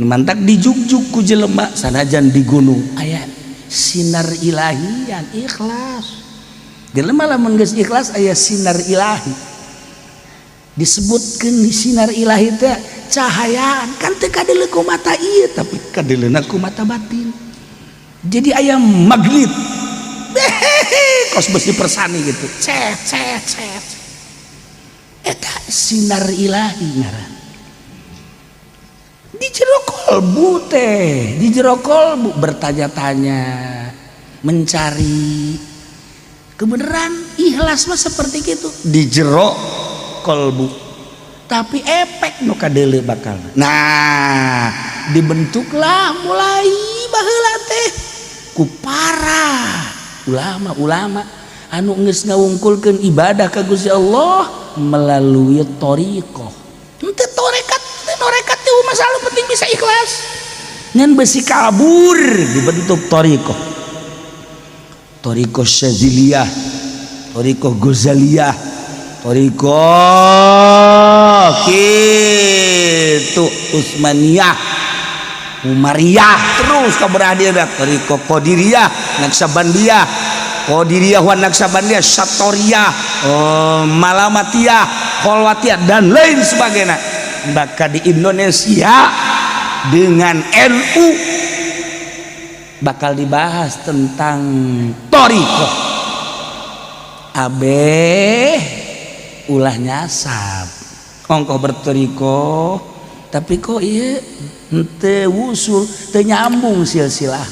Mantak dijuk-juk ku jelema sanajan di gunung aya sinar ilahian ikhlas. Jelema lamun geus ikhlas aya sinar ilahi. Disebutkeun sinar ilahi teh cahayaan kan teu kadeuleu ku mata ieu tapi kadeuleuna ku mata batin. Jadi aya magnet kos besi persani gitu cet eta sinar ilahi ngaran di jero kolbu teh di jero kolbu bertanya-tanya mencari kebenaran ikhlas mah seperti itu di jero kolbu tapi efek nu kadeuleu bakal nah dibentuklah mulai baheula teh ku para ulama-ulama anu geus ngawungkulkeun ibadah ka Gusti Allah melalui thariqah henteu torekat teh masalah penting bisa ikhlas ngan besi kabur dibentuk thariqah Syadziliyah thariqah Ghazaliyah thariqah kitu Utsmaniyah Umariyah terus kaberadian thariqah Qadiriyah Naqsabandiyah Qadiriyah wa Naqsabandiyah Syatoriyah Malamatiyah Kholwatiyah dan lain sebagainya maka di Indonesia dengan NU bakal dibahas tentang thariqah abeh ulah nyasab ongkoh berthariqah tapi kok iya henteu wusul teu nyambung silsilah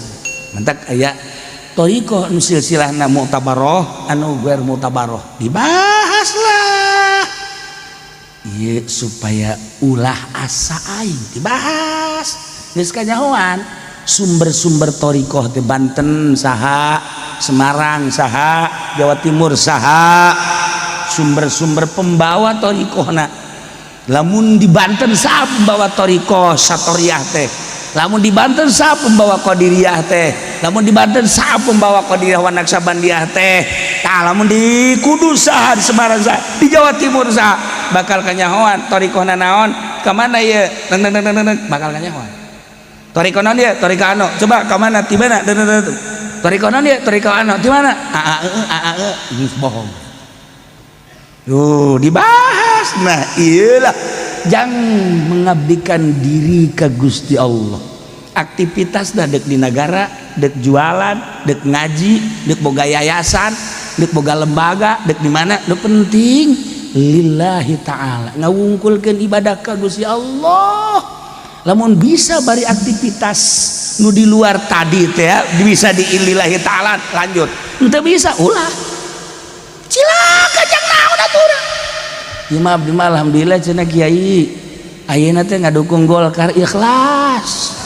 mentak aya thariqah anu silsilahna mu'tabarah anu ghair mu'tabarah dibahas lah ieu supaya ulah asa aing dibahas geus kanyahoan sumber-sumber thariqah teh Banten saha Semarang saha Jawa Timur saha sumber-sumber pembawa thariqahna lamun di Banten saha pembawa thariqah Syatoriyah teh lamun di Banten saha pembawa Qadiriyah teh lamun di Banten saha pembawa Qadiriyah wa Naqsabandiyah teh tah lamun di Kudus saha di Semarang saha di Jawa Timur saha bakal kanyahoan thariqahna naon ka mana ieu bakal kanyahoan thariqah naon dia thariqah anu coba ka mana ti mana thariqah naon dia thariqah anu di mana geus bohong dibahas nah iyalah jangan mengabdikan diri ke Gusti Allah aktivitas dah dek di negara dek jualan dek ngaji dek boga yayasan dek boga lembaga dek di mana nu penting lillahi ta'ala ngawungkulkeun ibadah ka Gusti Allah lamun bisa bari aktivitas nu di luar tadi teh ya bisa di lillahi ta'ala lanjut henteu bisa ulah cilaka jang naon aturan ya maaf di alhamdulillah cenah kiai ayeuna teh ngadukung Golkar ikhlas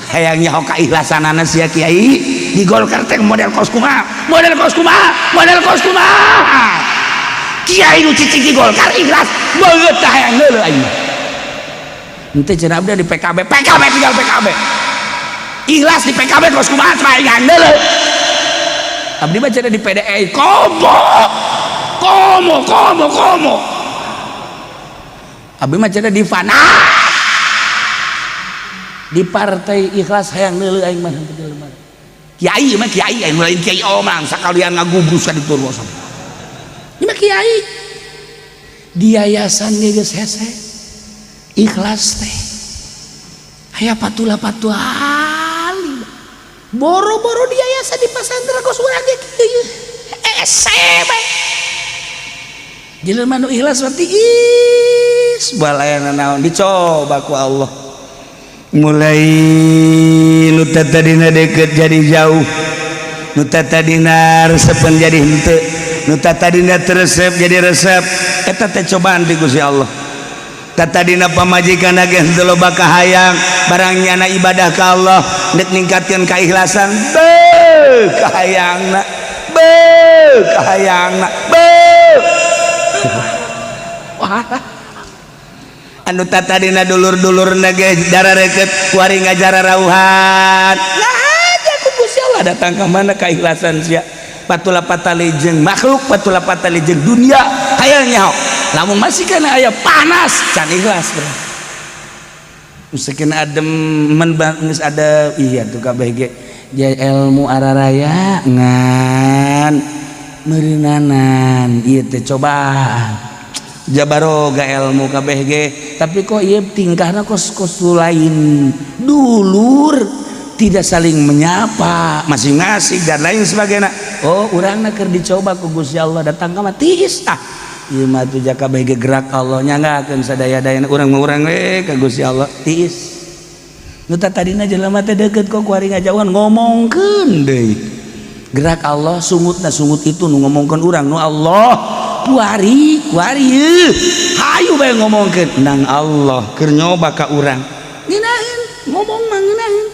hayang nyaho kaikhlasanana sia kiai di Golkar teh model kos kumaha kiai nu cicing di Golkar ikhlas beungeut teh hayang heuleuh aing mah henteu cenah abdi di PKB tinggal PKB ikhlas di PKB kos kumaha teh hayang heuleuh abdi mah cenah di PDI komo abdi mah cenah di Fana di partai ikhlas hayang heuleuh aing mah kiai mah kiai aing lain kiai omang sakalian ngagubrus ka ditu ruas ieu mah kiai di yayasan geus hese ikhlas teh aya patula boro-boro di yayasan di pasantren kos urang ge kieu bae jelema nu ikhlas berarti balayana naon dicoba ku Allah mulai nu tadina deket jadi jauh nu tadina resepen jadi henteu nu tadina teresep jadi resep eta teh cobaan di Gusti Allah tadina pamajikan ge henteu loba kahayang barangnya ibadah ka Allah dek ningkatkeun keikhlasan kahayangna anu tatadina dulur-dulur nage darah reket kuari ngajara rauhan aja ku Gusti Allah datang ke mana keikhlasan sia patula patali jeung makhluk patula patali jeung dunia hayang nyaho lamun masih kana aya panas can ikhlas bro usikeun adem men geus ada iya tuh kabeh ge ilmu araraya ngan meureunanan ieu teh coba jabaroga ilmu kabeh ge tapi kok ieu tingkahna kos lain dulur tidak saling menyapa masing-masing dan lain sebagainya. Oh urangna keur dicoba ku Gusti Allah datang ka mah tiis tah ieu mah teh jaka bae gerak Allah nyanggakeun sadaya-dayana urang mah urang we ka Gusti Allah tiis nu tadina jelema teh deukeut kok kuari ngajauhan ngomongkeun deui gerak Allah sungutna sungut itu nu ngomongkeun urang nu Allah kuari hayu bae ngomongkeun nang Allah keur nyoba ka urang ngeunaheun ngomong mah ngeunaheun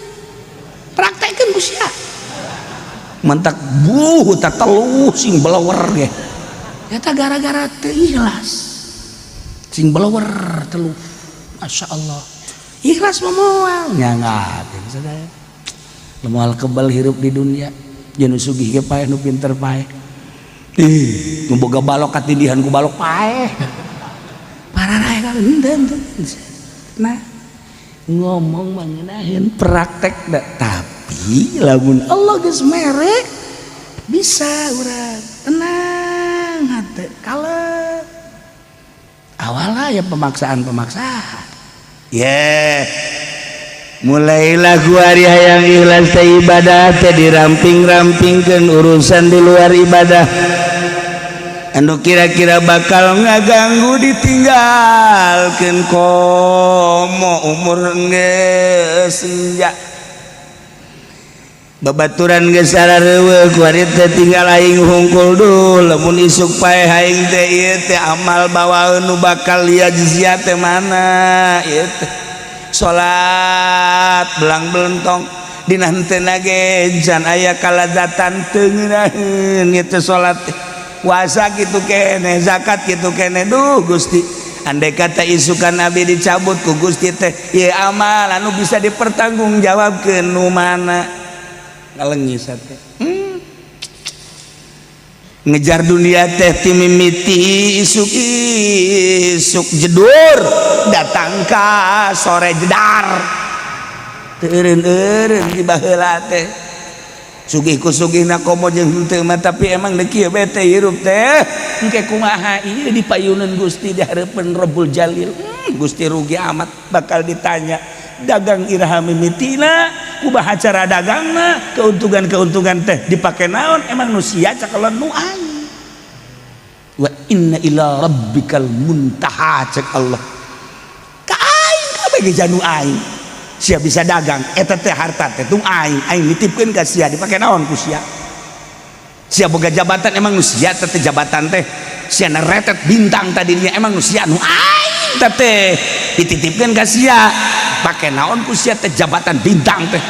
praktekkeun ku sia mentak tak teluh sing belewer ge eta gara-gara teu ikhlas sing belewer teluh Masya Allah ikhlas moal nyangakeun sadaya moal kebal hirup di dunia jeung sugih ge paeh nu pinter paeh nu boga balok katindihan ku balok paeh pararae ka henteu nah ngomong mangenaheun praktek da tapi lamun Allah geus mere bisa urang tenang hate kalem awalnya ya pemaksaan mulailah kuari hayang ikhlas teh ibadah teh diramping-rampingkeun urusan di luar ibadah anu kira-kira bakal ngaganggu ditinggalkeun komo umur geus senja babaturan geus sarareuweuk kuari teh tinggal aing hungkul dul lamun isuk paeh aing teh ieu teh amal bawaeun nu bakal liajzia teh mana ieu teh salat belang belentong dina henteu ge jan aya kalazatan teu ngeunaheun ieu teh salat teh puasa gitu kene zakat gitu kene duh Gusti andai kata isukan Nabi dicabut ku Gusti teh ieu amal anu bisa dipertanggungjawabkeun nu mana ngalengis teh ngejar dunia teh ti mimiti isuk jedur datang ka sore jedar teureun-eureun di baheula teh sugih ku sugihna komo jeung henteu mah tapi emang da kieu bete hirup teh engke kumaha ieu dipayuneun Gusti di hareupeun Rabbul Jalil Gusti rugi amat bakal ditanya dagang iraha mimitina kumaha cara dagangna keuntungan teh dipake naon emang nu sia cakelon nu aing wa inna ila rabbikal muntaha cek Allah ka aing kabeh ge janu aing sia bisa dagang eta teh harta teh tung aing nitipkeun ka sia dipake naon ku sia boga jabatan emang nu sia teh jabatan teh sia neretet bintang tadinya emang nu sia nu aing teh dititipkeun ka sia pake naon ku sia teh jabatan bintang teh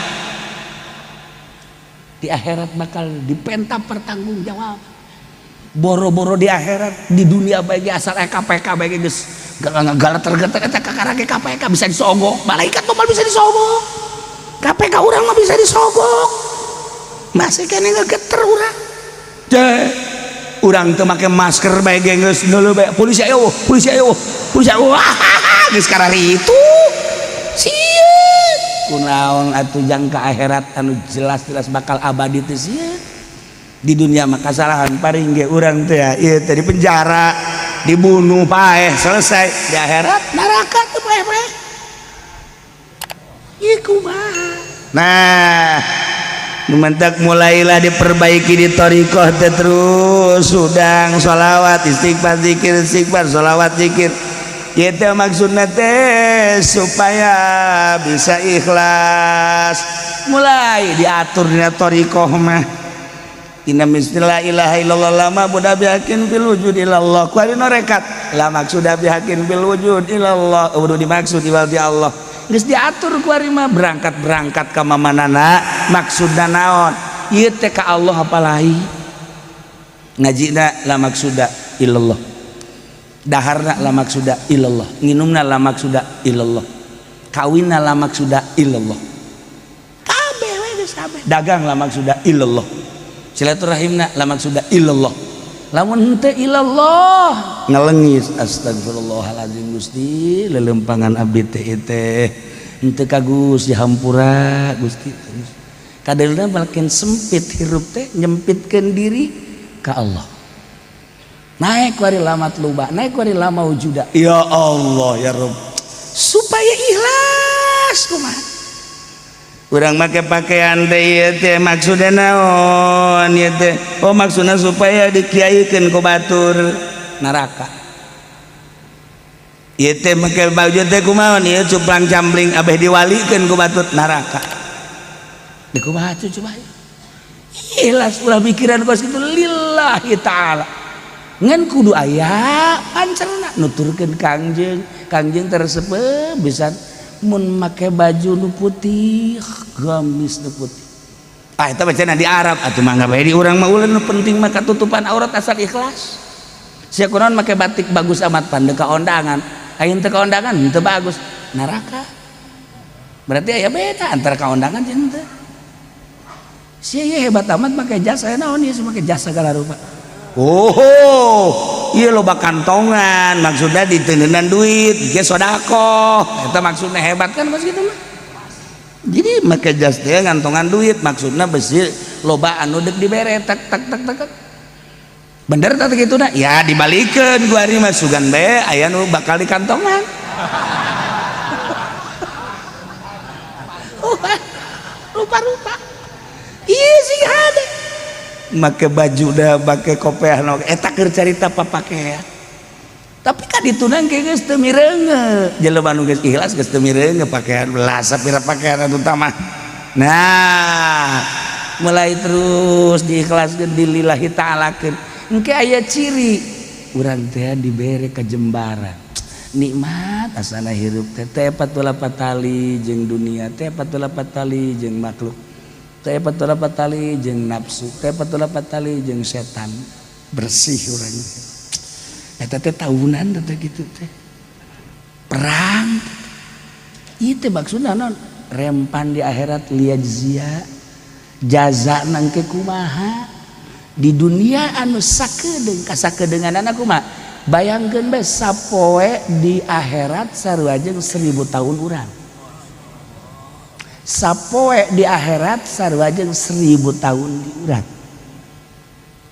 di akhirat bakal dipenta pertanggungjawab boro-boro di akhirat di dunia bae asal KPK bae geus galater-galater eta kakarage KPK bisa disogok malaikat mah bisa disogok KPK urang mah bisa disogok masih kene ngegeter urang teh urang teu make masker bae geus deuleu bae polisi ayo geus karari itu sieun kunaon atuh jang ka akhirat anu jelas-jelas bakal abadi teh sieun di dunia mah kasalahan paring ge urang teh ya ieu teh di penjara dibunuh paeh selesai di akhirat neraka teu paeh ieu kumaha nah mentak mulailah diperbaiki di thariqah teh terus sudang sholawat istighfar zikir sholawat zikir ieu teh maksudna teh supaya bisa ikhlas mulai diatur dina thariqah mah inna la ilaha illallah lama budak bihakin fil wujud ilallah kuari norekat la maksuda bihakin fil wujud ilallah udah dimaksud iwaldi Allah geus diatur kuari mah berangkat ka mamanana maksudna naon ieu teh ka Allah apalahi ngajina la maksuda illallah daharna la maksuda illallah nginumna la maksuda illallah kawinna la maksuda illallah kabeh we geus kabeh dagang la maksuda illallah silaturahimna la maksuda illallah lamun henteu illallah ngalengis astagfirullahalazim Gusti lelempangan abdi teh henteu ka Gusti hampura Gusti kadelna makin sempit hirup teh nyempitkeun diri ka Allah naik kuari lamat luba naik kuari lama wujuda ya Allah ya Rabb supaya ikhlas kumaha urang make pakaian teh maksudna naon ieu teh oh maksudna supaya dikiaikeun ku batur neraka ieu teh make baju teh kumaha ieu cuplang cambling abeh diwalikeun ku batur neraka di kumaha coba ikhlas ulah pikiran kos kitu lillahi taala ngan kudu aya pancerna nuturkeun kangjeng tersebut bisa mun make baju nu putih gamis nu putih eta bacana di Arab atuh mangga bae di urang mah ulah nu penting mah katutupan aurat asal ikhlas sia kunaon make batik bagus amat pande ka ondangan ayeuna teu ka ondangan teu bagus neraka berarti aya beda antara ka ondangan jeung teu sia ieu hebat amat make jasa naon ieu make jasa segala rupa oh iya loba kantongan maksudnya diteuneunnan duit ge sodako eta maksudnya hebat kan mas gitu mah jadi make jas teh ngantongan duit maksudnya besi loba anu deuk dibere tak bener teh kituna ya dibalikeun ku ari mah sugan bae aya nu bakal di kantongan rupa-rupa iya sih ada make baju dah make kopiah eta keur carita papakea tapi kan ditunang ke geus teu mireunge jelema nu geus ikhlas geus teu mireunge pakaian belas sapira pakaian anu tamah nah mulai terus diikhlaskeun dilillahi ta'alakeun engke aya ciri urang teh dibere kajembaran nikmat asana hirup teh patula patali jeung dunia teh patula patali jeung makhluk teh patula patali jeung nafsu teh patula patali jeung setan bersih urang eta teh tahunan teh kitu teh perang ieu teh maksudna naon rempan di akhirat liyajzia jaza nang ke kumaha di dunia anu sakedeung kasakedeuganana kumaha bayangkeun bae sapoe di akhirat sarua jeung 1000 tahun urang sapoe di akhirat sarua jeung 1000 tahun di urang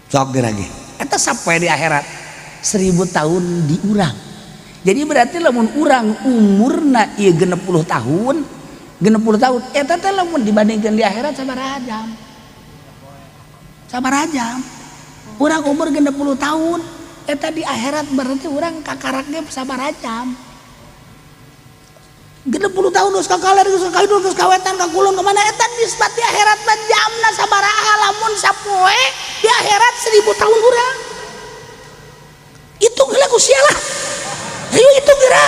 sok lagi eta sapoe di akhirat 1000 tahun di urang jadi berarti lamun urang umurna ieu 60 tahun eta teh lamun dibandingkeun di akhirat sabaraha jam urang umur 60 tahun eta di akhirat berarti urang kakarak ge sabaraha jam 60 tahun geus kakaler geus kahidup geus kawetan ka kulon ka mana eta nisbat di akhirat mah jamna sabaraha lamun sapoe di akhirat 1000 tahun urang itu geula ku sia lah ayo itu geura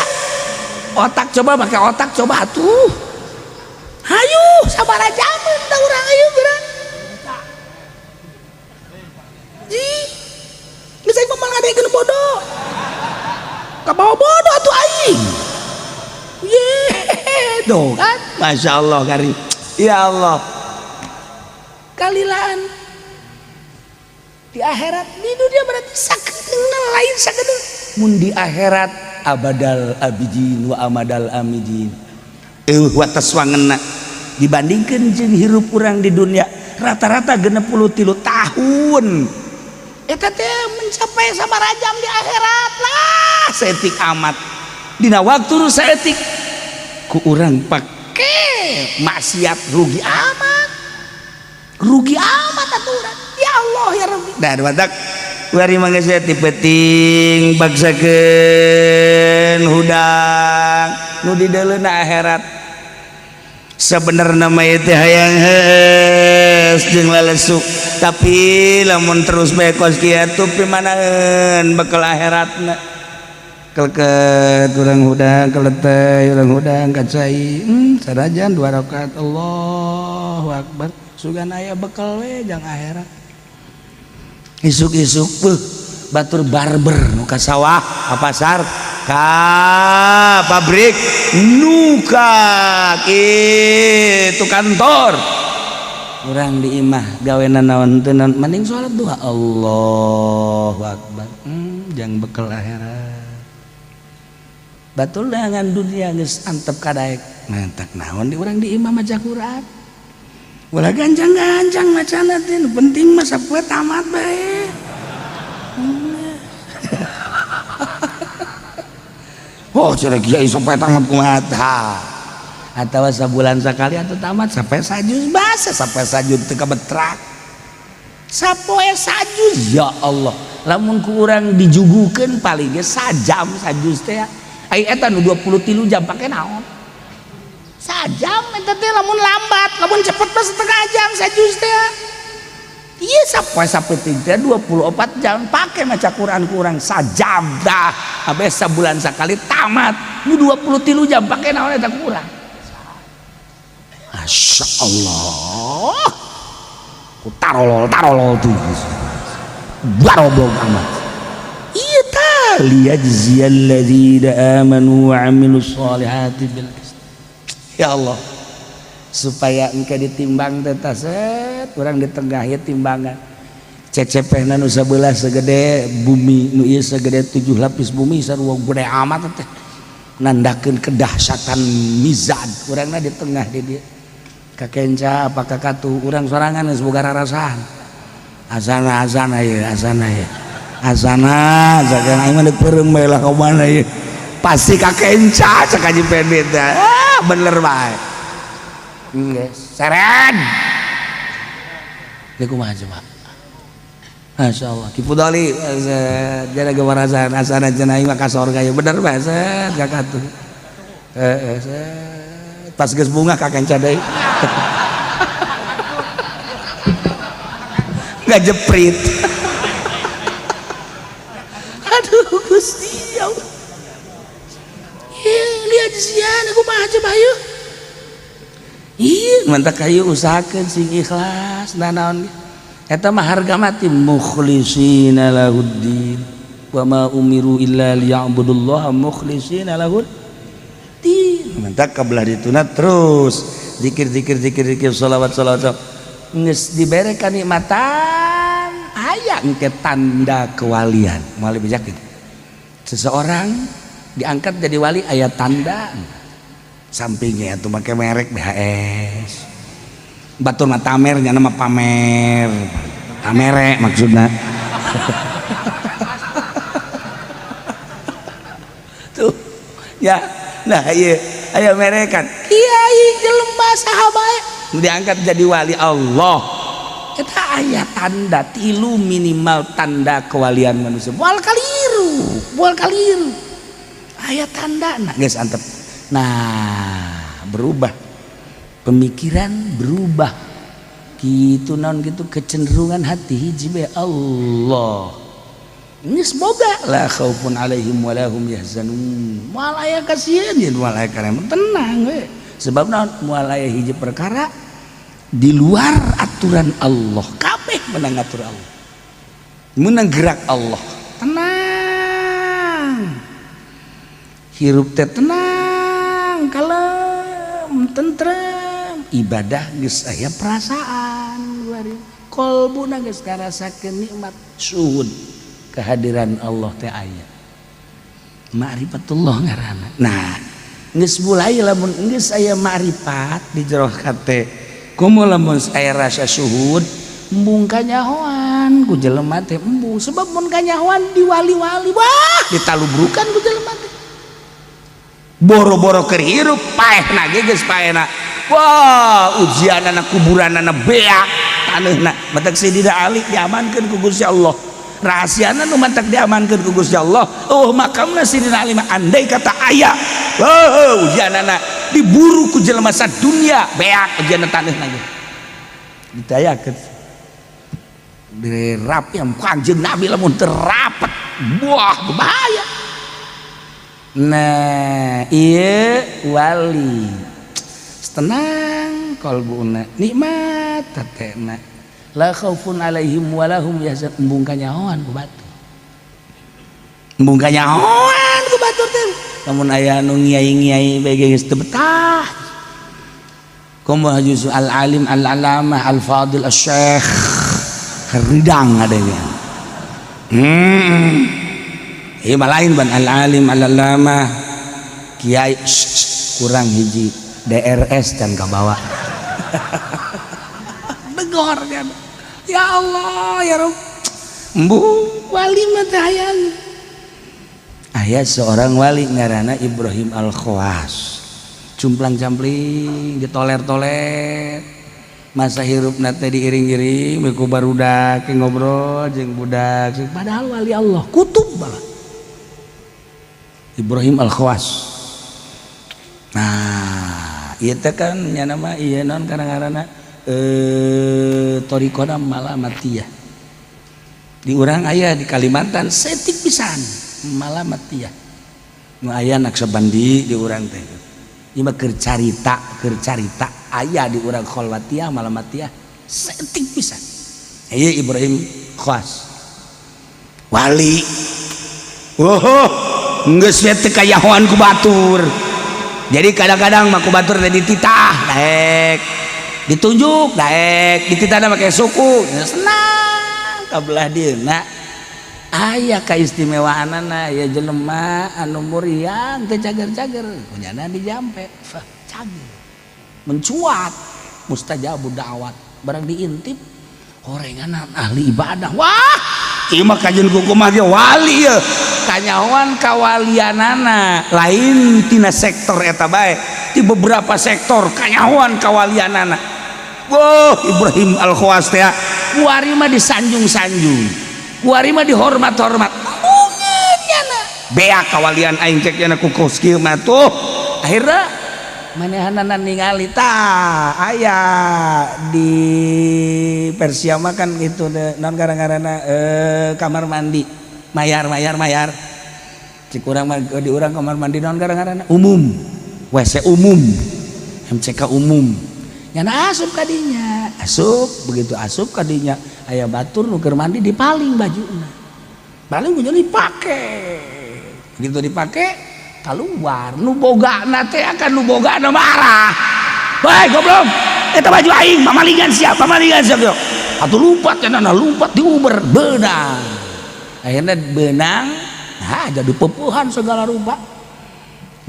otak coba pakai otak coba atuh hayu sabaraha jam teh urang ayo geura ji geus aing mah ngadegeun bodoh ka bawa bodoh atuh aing Tuh kan Masya Allah kari ya Allah kalilaan di akhirat di dunia berarti sakedeung lain sakedeung mun di akhirat abadal abidin wa amadal amidin wa taswangenna dibandingkeun jeung hirup urang di dunia rata-rata 63 tahun eta teh mencapai sabaraha jam di akhirat lah saeutik amat dina waktu nu saeutik ku urang pake maksiat rugi amat atuh urang ya Allah ya Rabbi dah badak bari mangga saya tipeting bagsakeun hudang nu di deuleuna akhirat sabenerna mah teh hayang heus jeung lalesuk tapi lamun terus bae kos kieu pimanaeun bekal akhiratna keleket urang hudang keleteh urang hudang kacai sanajan 2 rakaat Allahu Akbar sugan aya bekal we jang akhirat isuk-isuk batur barber nu ka sawah ka pasar ka pabrik nu ka kitu kantor urang di imah gawena naon teu mending salat duha Allahu Akbar jang bekal akhirat batul dengan dunia geus antep kadaek mantak naon di urang di imam maca Quran ulah gancang-gancang macana teh nu penting mah sapoe tamat bae oh cenah kiai sapoe tamat kumaha atau sabulan sekali atau tamat sampai sajus basa sampai sajud teu kabetrak sapoe sajus ya Allah lamun ku urang dijugukeun paling ge sajam sajus teh ai eta nu 23 jam pake naon sajam eta teh lamun lambat lamun cepet mah setengah jam sajus teh ieu sapoe sapeting teh 24 jam pake maca Quran ku urang sajam dah abe sabulan sakali tamat nu 23 jam pake naon eta ku urang. Masya Allah ku tarolol tuh baroblog amat iya tali yajziyal ladzina amanu wa amilus solihati bil ya Allah supaya engke ditimbang teh set urang di tengah ya timbangan cecepehna nu sabelah segede bumi nu ieu segede 7 lapis bumi sarua gede amat teh nandakeun kedahsyatan mizan urangna di tengah di dieu kakenca apa kakatu urang sorangan geus boga rarasan azana ieu azana jagan aing mah deuk peureum bae lah ka mana ieu pasti kakenca cek Haji Pendit bener bae geus seren ieu kumaha coba Masya Allah Kipu Doli jana gewarasan asana cenah aing mah ka sorga ieu bener bae set kakatu pas geus bunga kakenca deui nggak jeprit aduh Gusti ya Allah lihat sian aku mah coba yuk iya mantak kayu usahakeun sing ikhlas nanaon eta mah harga mati mukhlishina lahuddin wa ma umiru illa liya'budullaha mukhlishina lahuddin mantak kabelah dituna terus zikir sholawat geus dibere kanikmatan aya engke tanda kewalian moal bijak gitu seseorang diangkat jadi wali aya tanda sampingnya atuh make merek BHS batur mah tamer nya nama pamer pamere maksudna tuh ya nah ieu aya merekan kiai jelema saha bae diangkat jadi wali Allah eta aya tanda tilu minimal tanda kewalian manusia moal kaliru aya tanda nah geus antep nah berubah pemikiran berubah kitu naon kitu kecenderungan hati hiji bae Allah geus boga la khaufun alaihim wa lahum yahzanun moal aya kasieun yen moal aya kana tenang we sebab naon moal aya hiji perkara di luar aturan Allah kabeh menang atur Allah menang gerak Allah tenang hirup teh tenang kalem tentrem ibadah geus aya perasaan kolbuna geus ngarasakeun nikmat syuhud kehadiran Allah teh aya ma'rifatullah ngaranna nah geus mulai lamun geus aya ma'rifat di jero hate kumaha lamun aya rasa syuhud embung kanyahoan ku jelema teh embung sebab mun kanyahoan di wali-wali wah ditalubrukan ku jelema teh boro-boro keur hirup paehna ge geus paehna wah ujianana kuburanana beak taneuhna matak Sidina Ali diamankeun ku Gusti Allah rahasiana nu mantak diamankeun ku Gusti Allah makamna Sidina Ali andai kata aya ujianana diburu ku jelema sadunya beak ujianna taneuhna ge ditayakeun dirapi am Kanjeng Nabi lamun terapet wah bahaya nah ieu wali tenang kalbuna nikmat tatena la khaufun alaihim wa lahum yahzanun embung kanyahoan ku batu embung kanyahoan ku batu teh lamun aya nu ngiai-ngiai bege geus teu betah kumaha juzu al alim al alamah al fadil al syekh ridang adanya ieu mah lain ban al alim al alamah kiai kurang hiji DRS dan kabawa negor kan ya Allah ya Rabb embu wali mah teh aya seorang wali ngaranna Ibrahim Al Khawas cumplang-campling ditoler-toler masa hirup nate diiring-iring ku barudak ngobrol jeung budak padahal wali Allah kutub bala Ibrahim Al-Khawas. Nah ieu teh kan nya nama ieu naon kadang-kadang Thariqah Malamatiyah di urang aya di Kalimantan setik pisan Malamatiyah nu aya Naksabandi di urang teh ieu mah keur carita aya di urang Kholwatiyah Malamatiyah setik pisan ieu Ibrahim Khawas wali geus we teu kayahoan ku batur jadi kadang-kadang mah ku batur teh dititah daek ditunjuk daek dititahna make suku senang kabelah dieuna aya kaistimewaanana ya jelema anu muriang teh cager-cager kunyana dijampe cager mencuat mustajabud da'wat barang diintip horenganan ahli ibadah wah ieu mah kajeun kumaha ge wali ye kanyahoan kawalianana lain tina sektor eta bae di beberapa sektor kanyahoan kawalianana wah Ibrahim Al-Khawas teh kuari mah disanjung-sanjung kuari mah dihormat-hormat mungkin nyana bea kawalian aing cek nya ku kieu mah tuh akhirna manehanana ningali tah aya di Persia mah kan gitu naon garang-garana kamar mandi mayar cik urang mah di urang kamar mandi naon garang-garana umum WC umum MCK umum nyana asup kadinya begitu asup kadinya aya batur nu keur mandi dipaling bajuna paling ujung dipake begitu dipake keluar nu bogana teh akan nu bogana marah bae goblok eta baju aing pamalingan siap yo atuh lumpat cenah lumpat diuber beunang akhirnya benang jadi pepuhan segala rupa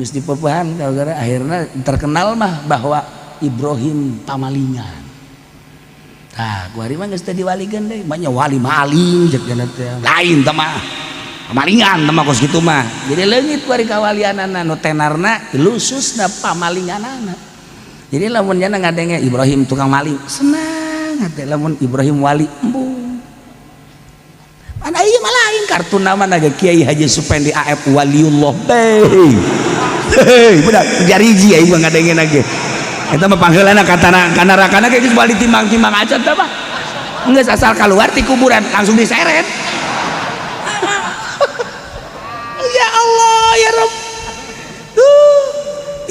geus dipepuhan gara-gara akhirnya terkenal mah bahwa Ibrahim pamalingan tah kuari mah geus teu diwalikeun deui mah wali maling cek cenah teh lain teh mah pamalingan teh mah kos kitu mah jadi leungit kuari kawalianana nu tenarna lususna pamalinganana jadi lamun nya ngadenge Ibrahim tukang maling senang hate lamun Ibrahim wali embung ana ieu mah lain kartun nama naga Kiai Haji Supendi AF Waliullah budak jariji aing mah ngadenge ge eta mah pangheulana kana rakana ge geus bali timbang-timbang aja teh mah geus asal keluar ti kuburan langsung diseret ya Allah ya Rabb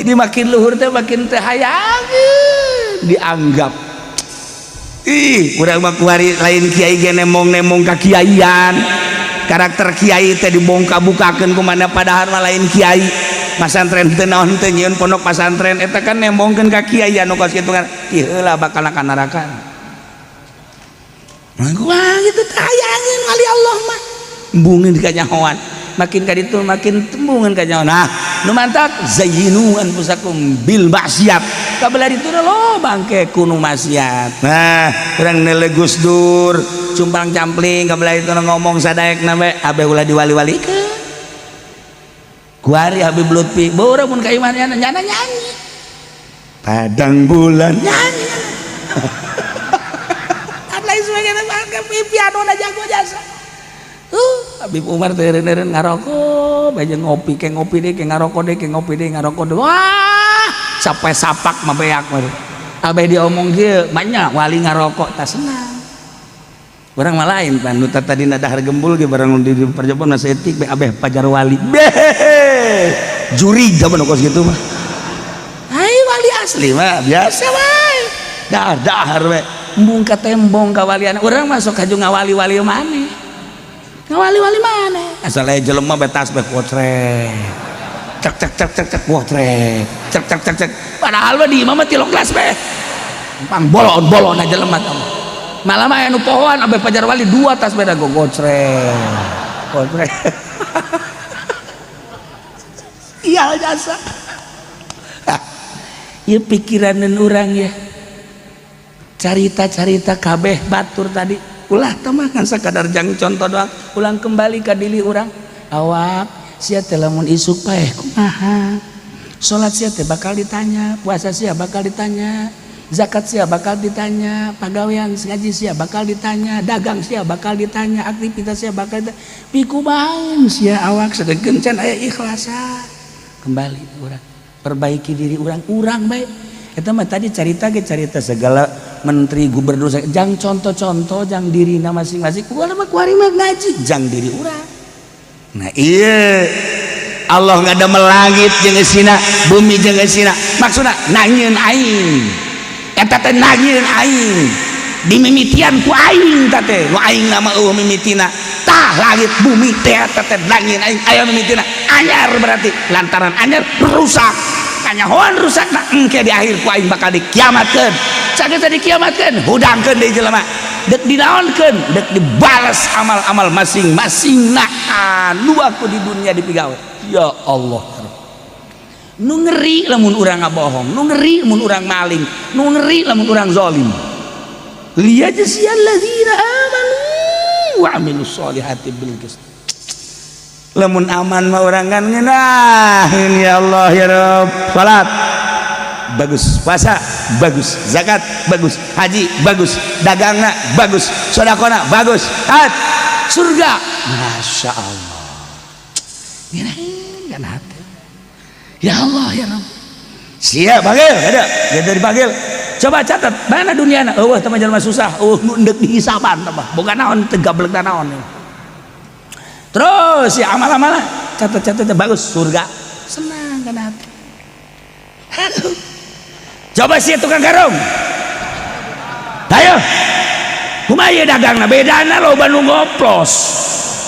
ini makin luhur teh makin teh hayangeun dianggap urang mah kuari lain kiai ge nemong-nemong ka kiaian karakter kiai teh dibongka-bukakeun ku mana padahal mah lain kiai pasantren teu naon teu nyieun pondok pasantren eta kan nembongkeun ka kiai anu kos kitu kan ieu heula bakal ka neraka wah gitu teh hayangeun wali Allah mah embungeun ka nyahoan makin ka ditu makin tembungeun ka nyahoan nah nu mantap zayyinu anfusakum bil maksiat kabelah ditu lo bangke kuno maksiat nah urang neuleuh Gus Dur cumpang campling kabelah ditu ngomong sadaekna we abe ulah diwali-walikeun kuari Habib Lutfi baura mun ka imanana nyana nyanyi padang bulan nyanyi kan lain sebagainya bangke piano na jago jasa Habib Umar teh eureun ngarokok bae ngopi ke ngopi deui ke ngarokok deui ke ngopi deui ngarokok deui wah sampai sapak mah beak mah abe diomong kieu banyak wali ngarokok tah senang barang mah lain pan nu tadina dahar gembul ge barang di perjalanan setik be abeh pajar wali juri zaman kos gitu mah ai wali asli mah biasa wae dahar we embung ka tembong kawalian urang masuk kaju ngawali-wali maneh ngawali-wali maneh asal aya jelema betas be potrek cek potrek cek padahal mah di imam mah 3 kelas be pang bolon aja jelema malah mah anu pohon abe pajar wali 2 tas beda potrek iya jasa ieu pikiraneun urang ya carita-carita kabeh batur tadi ulah tamah kan sakadar jang contoh doang ulang kembali ka diri urang awak sia teh lamun isuk paeh kumaha Salat sia teh bakal ditanya, puasa sia bakal ditanya, zakat sia bakal ditanya, pagawean ngaji sia bakal ditanya, dagang sia bakal ditanya, aktivitas sia bakal ditanya. Piku baeun sia awak sedengkeun can aya ikhlasa. Kembali urang, perbaiki diri urang bae. Eta mah tadi carita segala menteri gubernur jang contoh-contoh jang dirina masing-masing. Urang mah kuari mah ngaji jang diri urang. Nah iya Allah nggak ada melangit jeung geusina, bumi jeung geusina. Maksudna nangieun aing. Eta teh nangieun aing. Dimimitian ku aing teh teh. Nu aing nama eueuh mimitina. Tah langit bumi teh eta teh nangieun aing aya mimitina. Anyar berarti lantaran anyar rusak. Kanyahoan rusakna engke di akhir ku aing bakal dikiamatkeun. Sageus dikiamatkeun hudangkeun deui jelema. Dek dinaonkeun, dek dibalas amal-amal masing-masing. Nah, anu aku di dunia dipigawe. Ya Allah. Nu ngeri lamun urang ngabohong, nu ngeri lamun urang maling, nu ngeri lamun urang zalim. Liyajziyal ladzina amanu wa amilus solihati bil qist. Lamun aman mah urang kan ngeunaheun ya Allah ya Rabb. Salat bagus, puasa bagus, zakat bagus, haji bagus, dagangna bagus, sedekahna bagus, surga masya Allah. Kan hati ya Allah ya Rabb. Siap bagel ada dia dari bagel. Coba catat mana duniana eueuh teh jelema susah ndek dihisaban teh boga naon teh gablek naon. Terus ya amal-amal catat bagus surga senang kan hati. Aduh. Coba sih tukang garong. Ayo. Kumaha ieu dagangna bedana loba nu goplos.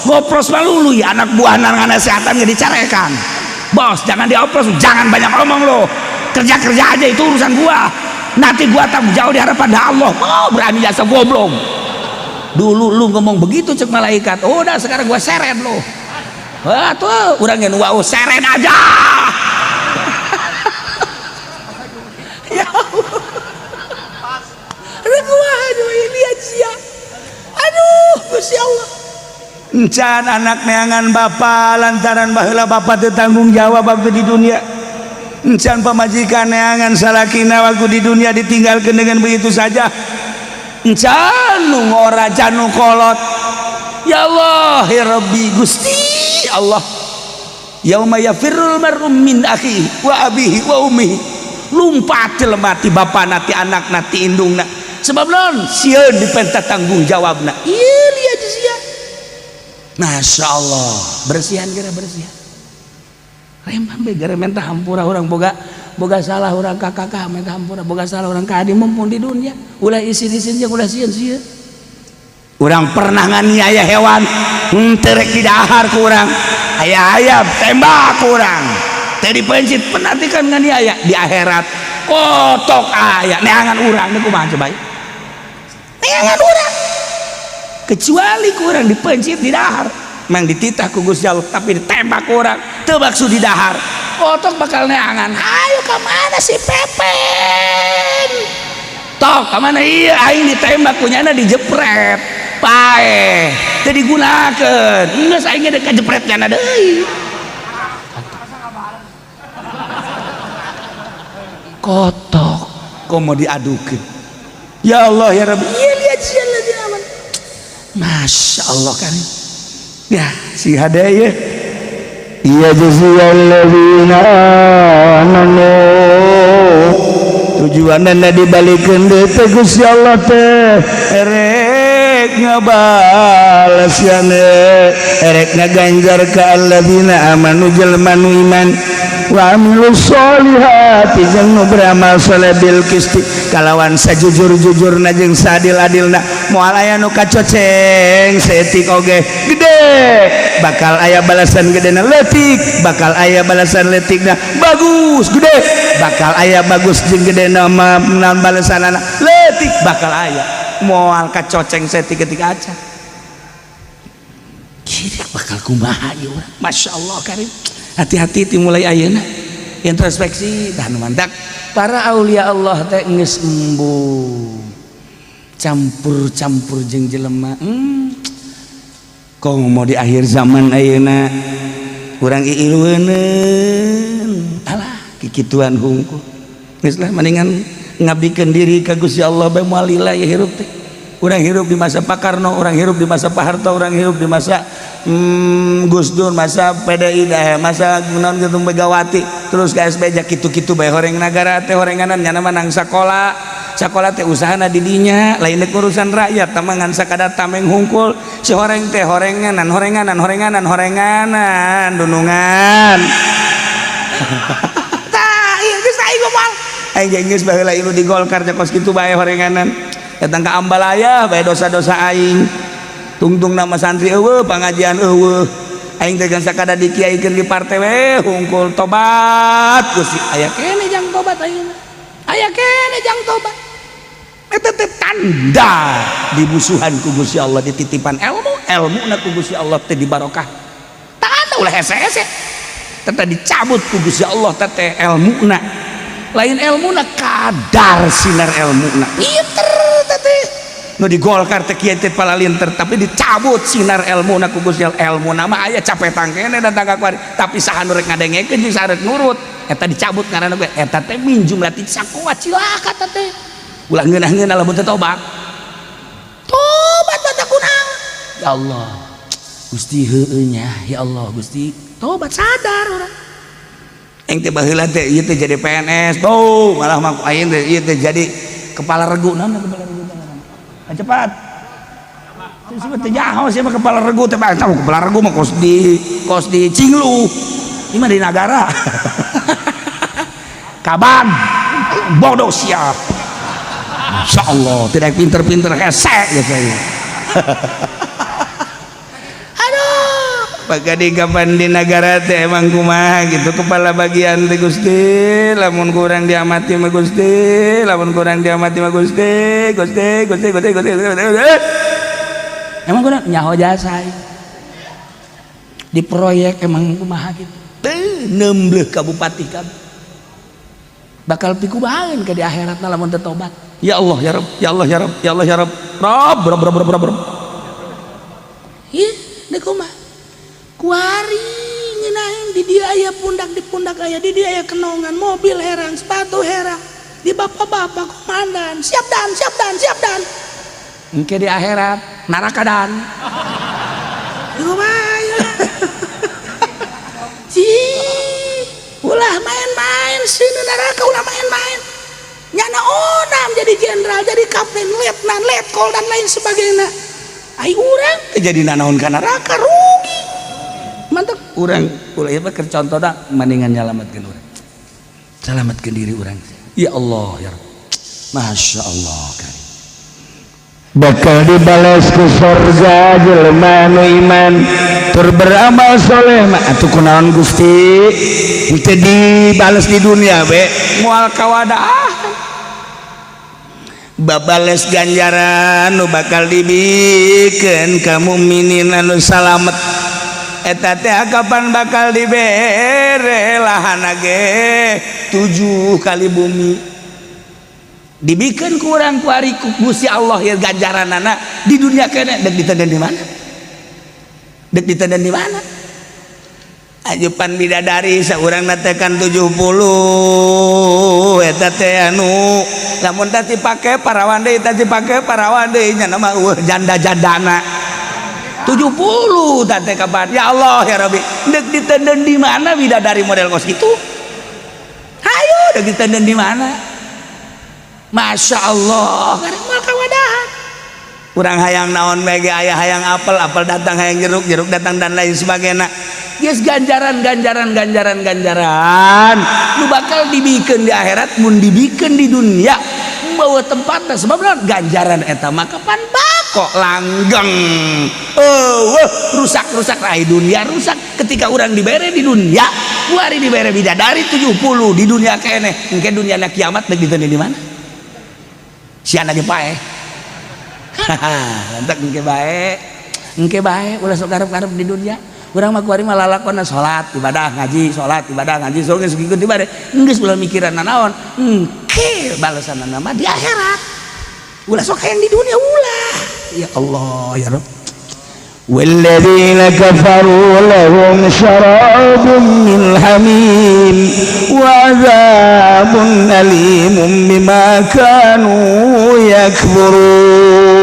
Goplos mah luluy anak buahna nganasehatan ge dicarekan. Bos, jangan dioplos, jangan banyak ngomong lo. Kerja aja itu urusan gua. Nanti gua tanggung jawab di hadapan Allah. Oh, berani jasa goblok. Dulu lu ngomong begitu cek malaikat. Udah sekarang gua seret lo. Wah, tuh urang yang wau seret aja. Ya Allah. Aduh, lihat sia. Aduh, Gusti Allah. Encan anak neangan bapa lantaran baheula bapa teu tanggung jawab waktu di dunia. Encan pamajikan neangan salakina waktu di dunia ditinggalkan dengan begitu saja. Encan nu ngoraja nu kolot. Ya Allah, ya Rabbi Gusti Allah. Yauma yafirrul mar'u min akhihi wa abihi wa ummihi. Lumpat jelema ti bapana ti anakna ti indungna. Sebab naon? Sieun dipenta tanggung jawabna. Ieu lihat sia. Masya Allah, bersihan kira bersihan. Remang begara minta hampura orang boga salah orang kakak minta hampura boga salah orang kadi mumpung di dunia. Ulah isin jeung ulah sieun. Urang pernah nganiaya hewan, terek di dahar ku urang. Aya tembak ku urang. Teh dipencit penantikan nganiaya di akhirat. Kotok aya neangan urang niku kumaha coba. Neangan urang. Kecuali kurang dipencit di dahar memang dititah ku Gusti Allah tapi ditembak kurang teu baksu di dahar otok bakal neangan ayo ka mana si Pepen tok ka mana ieu aing ditembak kunyana dijepret pae teu digunakeun geus aing ge kajepretnya deui kotok komo diadukeun ya Allah ya Rabbi ieu lihat sian lagi aman. Masya Allah kan ya si hadaya iya jaziyalladzina amanu tujuanna dibalikeun deui teh Gusti Allah teh erek ngabales erek ngaganjar ka alladzina amanu jelema nu iman wa amilus solihati jeung nu beramal saleh bil qisti kalawan sajujur-jujurna jeung sadil-adilna moal aya nu kacoceng seetik oge gede bakal aya balasan gedena leutik bakal aya balasan leutikna bagus gede bakal aya bagus jeung gedena naon balasanana leutik bakal aya moal kacoceng seetik ketika aca kiri bakal kumaha ieu Masya Allah karim. Hati-hati dimulai ayeuna introspeksi dan mandak para aulia Allah teh geus embuh campur-campur jeung jelema kong mau di akhir zaman ayeuna urang iilueuneun alah kikituan hungkul geus lah mendingan ngabdikeun diri ka Gusti Allah bae moal lillah ya hirup teh. Urang hirup di masa Pak Karno, urang hirup di masa Pak Harto, urang hirup di masa Gus Dur, masa PDI, masa naon gitu Megawati, terus ke SBJ kitu-kitu bae horeng nagara teh horenganan nya nama nang sakola teh usahana di dinya, lain dek urusan rakyat tamangan sakada tameng hungkul si horeng teh horenganan dunungan. Tah ieu geus aing ngomong. Aing geus baheula ilu di Golkar kos kitu bae horenganan. Datang ke Ambalaya bae dosa-dosa aing. Tungtung nama santri eueuh pangajian eueuh. Aing teh sakada dikiaikeun di partai we hungkul tobat Gusti. Aya kene jang tobat ayeuna. Aya kene jang tobat. Eta teh tanda dimusuhan ku Gusti Allah, dititipan ilmuna ku Gusti Allah teh dibarokah. Tanda ulah hese-hese. Teh dicabut ku Gusti Allah teh ilmuna. Lain ilmuna kadar sinar ilmuna. Pinter teh. Nu di Golkar teh kieu teh palalinter tapi dicabut sinar ilmuna ku Gusti Allah. Ilmuna mah aya capetang kene datang ka kuari, tapi saha nu rek ngadengekeun jeung saha rek nurut. Eta dicabut ngaranna gue. Eta teh minjum lati sakuat cilaka teh. Ulah ngeunah-ngeunah lamun teu tobat. Tobat mata kunaon? Ya Allah. Gusti heueuh nya, ya Allah Gusti. Tobat sadar urang. Yang teh baheula teh ieu teh jadi PNS tuh malah mah ayeuna teh ieu teh jadi kepala regu. Naon kepala regu teh ngaranna? Cepat. Disebut teh nyaho sia mah kepala regu teh kepala regu mah kos di Cinglu. Ieu mah di Nagara. Kaban. Bodoh sia. Masyaallah tidak pinter-pinter hese gitu. Pagadi kapan di negara teh emang kumaha gitu kepala bagian teh Gusti, lamun kurang diamati mah Gusti, lamun kurang diamati mah Gusti. Emang kurang nyaho jasa di proyek emang kumaha gitu. Teu neumbleuk ka bupati kan. Bakal pikubahan ke di akhiratna lamun teu tobat. Ya Allah ya Rabb, ya Allah ya Rabb, ya Allah ya Rabb. Rob. Ieu deuk kumaha? Kuari ngeunaheun di dia aya pundak di pundak aya di dia aya kenongan mobil herang sepatu herang di bapak-bapak komandan siap dan engke di akhirat neraka dan lumayan ulah main-main sini neraka ulah main-main nyana onam jadi jenderal jadi kapten letnan letkol dan lain sebagainya ai urang jadi nanaon ka neraka rugi mantap urang ulah ieu keur contona mendingan nyalametkeun urang salametkeun diri urang ya Allah ya Rabb Masya Allah karim bakal dibalas ku surga jelema nu iman tur beramal soleh mah atuh kunaon Gusti teu dibales di dunia be moal kawadah babales ganjaran nu bakal dibikeun ka mukminin anu salamet eta teh kapan bakal dibere lahana ge 7 kali bumi dibikeun ku urang ku ari Gusti Allah ya ganjaranana di dunia kene dek ditenden di mana ajupan bidadari saurang natekan 70 eta teh anu lamun teh dipake parawan deui nya nama janda-jandana 70 tante kabar ya Allah ya Rabbi dek ditenden di mana bidadari model kos itu ayo dek ditenden di mana Masya Allah karek mal kawadahan urang hayang naon mege aya hayang apel datang hayang jeruk datang dan lain sebagainya geus ganjaran nu bakal dibikeun di akhirat mun dibikeun di dunia bawa tempatna sebab ganjaran eta mah kapan kok langgeng rusak rai dunia rusak ketika orang dibere di dunia kuari dibere bidadari 70 di dunia kene mungkin dunia na kiamat dek diteu di mana siana ge pae lantak engke bae ulah sok garep-garep di dunia urang mah kuari mah lalakonna salat ibadah ngaji sok geus gikeun di bare geus ulah mikiran naon engke balesanna mah di akhirat ulah sok hayang di dunia ulah ya Allah ya Rabb walladzina kafaru lahum syarabun min hamim wa alimum bima kanu yakfurun.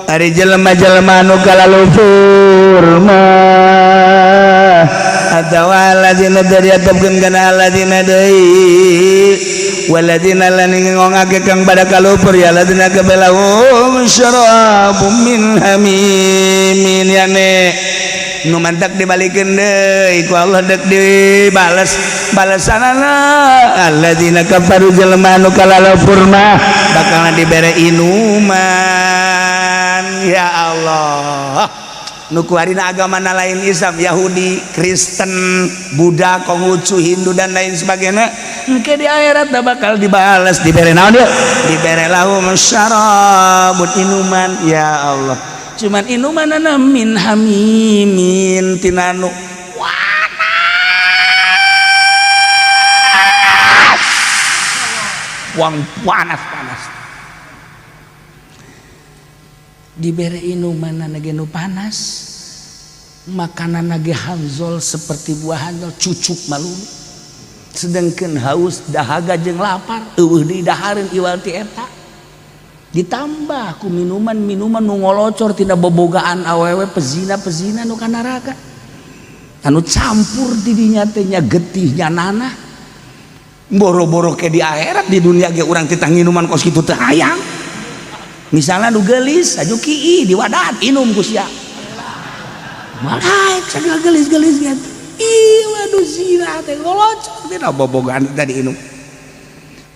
Ari jelema-jelema nu kalalufur mah atawa alladzina dariatkeun kana alladzina deui waladina lan ngongake kang pada kalupur ya ladina kabelahum syarabum min hamimin yane nu mantak dibalikeun deui ku Allah dek dibales balasanana alladzina kafaru jelema nu kalalupur mah bakal dibere inuman ya Allah. Nuku harina agama lain Islam, Yahudi, Kristen, Buddha, Konghucu, Hindu dan lain sebagainya. Engke di akhirat bakal dibalas, dibere naon dia? Dibere lahum syarabun inuman, ya Allah. Cuman inumanana min hamimin tinanu panas. Wang panas. Diberi inuman nage nu panas, makanan nage hanzol seperti buah hanzol cucuk malu, sedangkan haus dahaga jeung lapar di dahareun iwal ti eta ditambah ku minuman nu ngolocor tina bobogaan awewe pezina nu ka neraka anu campur di dinya teh nya getihnya nanah boro-boro ke di akhirat di dunia ge urang titah minuman kos kitu teh hayang. Misalnya nu gelis aju kieu di wadah inum ku sia malaik sagala gelis-gelis gitu ieu waduh zina teh ngolocor tina bobogan tadi inum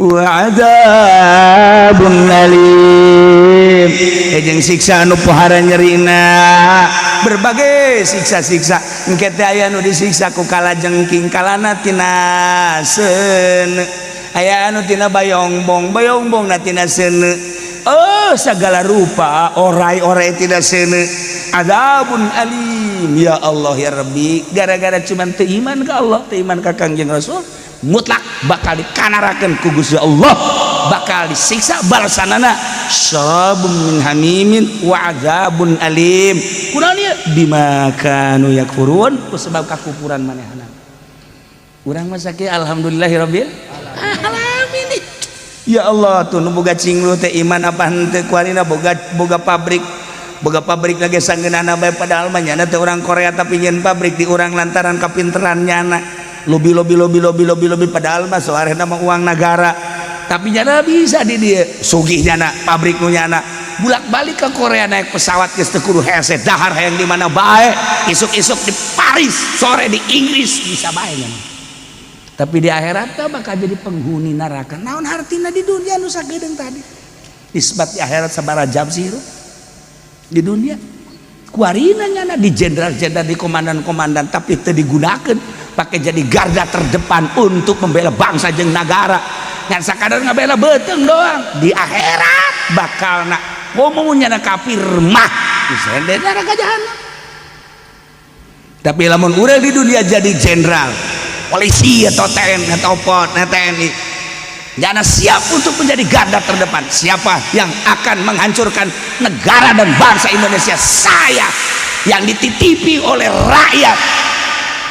wa adzabun alim jeung siksa anu pohara nyerina berbagai siksa-siksa engke teh aya nu disiksa ku kalajengking kalana tina seuneu aya anu tina bayongbong na tina seuneu. Oh segala rupa orai-orai tidak seuneu adzabun alim ya Allah ya Rabbi gara-gara cuman teu iman ka Allah teu iman ka Kangjeng Rasul mutlak bakal dikanarakeun ku Gusti Allah bakal disiksa balasanana syarabun min hamimin wa adzabun alim kunaon ieu bima kanu yakfurun ku sebab kakufuran manehna urang mah sakieu alhamdulillahirabbil alamin. Ya Allah tuh nu boga cinglu teh iman apa henteu kuarina boga pabrik lagi sanggeunana bae padahal mah nyana teh urang Korea tapi nyeun pabrik di urang lantaran kapinteran nyana lobi padahal mah soarena mah uang negara tapi nyana bisa di dieu sugih nyana pabrik nu nyana bulak-balik ke Korea naik pesawat geus teu kudu hese dahar hayang di mana bae isuk-isuk di Paris sore di Inggris bisa bae nyana. Tapi di akhirat bakal jadi penghuni neraka. Naon hartina di dunia nu sagedeung tadi. Disebut di akhirat sabaraha jam sih di dunia. Kuarina nyana di jenderal-jenderal di komandan-komandan tapi teu digunakeun pakai jadi garda terdepan untuk membela bangsa jeung negara. Ngan sakadar ngabela beuteung doang. Di akhirat bakalna ngomong nyana kafir mah disende neraka jahanam. Tapi lamun urang di dunia jadi jenderal polisi atau TNI atau TNI jangan siap untuk menjadi garda terdepan. Siapa yang akan menghancurkan negara dan bangsa Indonesia? Saya yang dititipi oleh rakyat,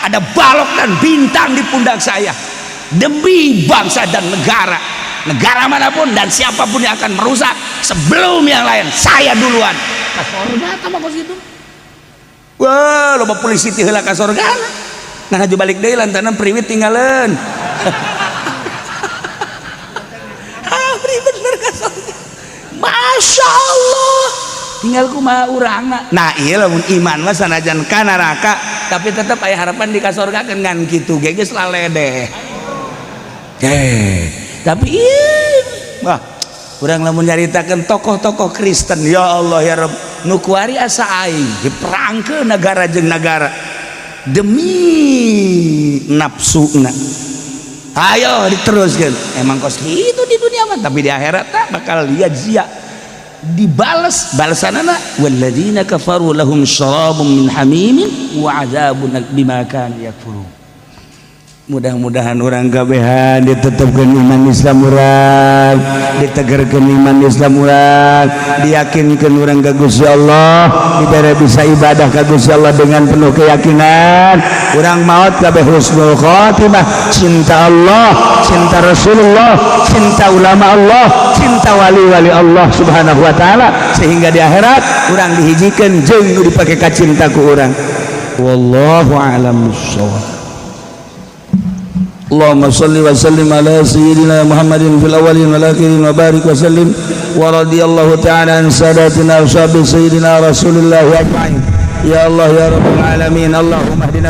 ada balok dan bintang di pundak saya demi bangsa dan negara manapun dan siapapun yang akan merusak sebelum yang lain saya duluan. Kasorga tambah kos itu wah loba polisi teh heula kasorga nah aju balik deui lantaran priwit tinggalan bener ka surga Masya Allah tinggal kumaha urangna nah ieu lamun iman mah sanajan ka neraka tapi tetep aya harapan di ka surga kan kitu ge geus laledeh tapi ieu wah urang lamun nyaritakeun tokoh-tokoh Kristen ya Allah ya Rabb nu kuari asa aing diperangkeun negara jeung negara demi nafsuna ayo diteruskan emang kos gitu di dunia mah tapi di akhirat tak bakal lihat zia dibales balasanana walladzina kafaru lahum syarabun min hamimin wa adzabun bima kanu yakfurun mudah-mudahan orang kabehan ditetapkan iman Islam orang, ditegarkan iman Islam orang, diyakinkan orang ka Gusti Allah, diberi bisa ibadah ka Gusti Allah dengan penuh keyakinan. Orang maut kabeh husnul khotimah, cinta Allah, cinta Rasulullah, cinta ulama Allah, cinta wali-wali Allah Subhanahu wa taala, sehingga di akhirat orang dihijikeun jeung dipake ka cinta ku urang. Wallahu a'lam bissawab. Allahumma salli wa sallim ala sayyidina Muhammadin fil awwalin wal akhirin wa barik wa sallim wa radiyallahu ta'ala an sadatina wa sahbi sayyidina Rasulillah wa ajma'in. Ya Allah ya rabbal alamin, Allahumma hdina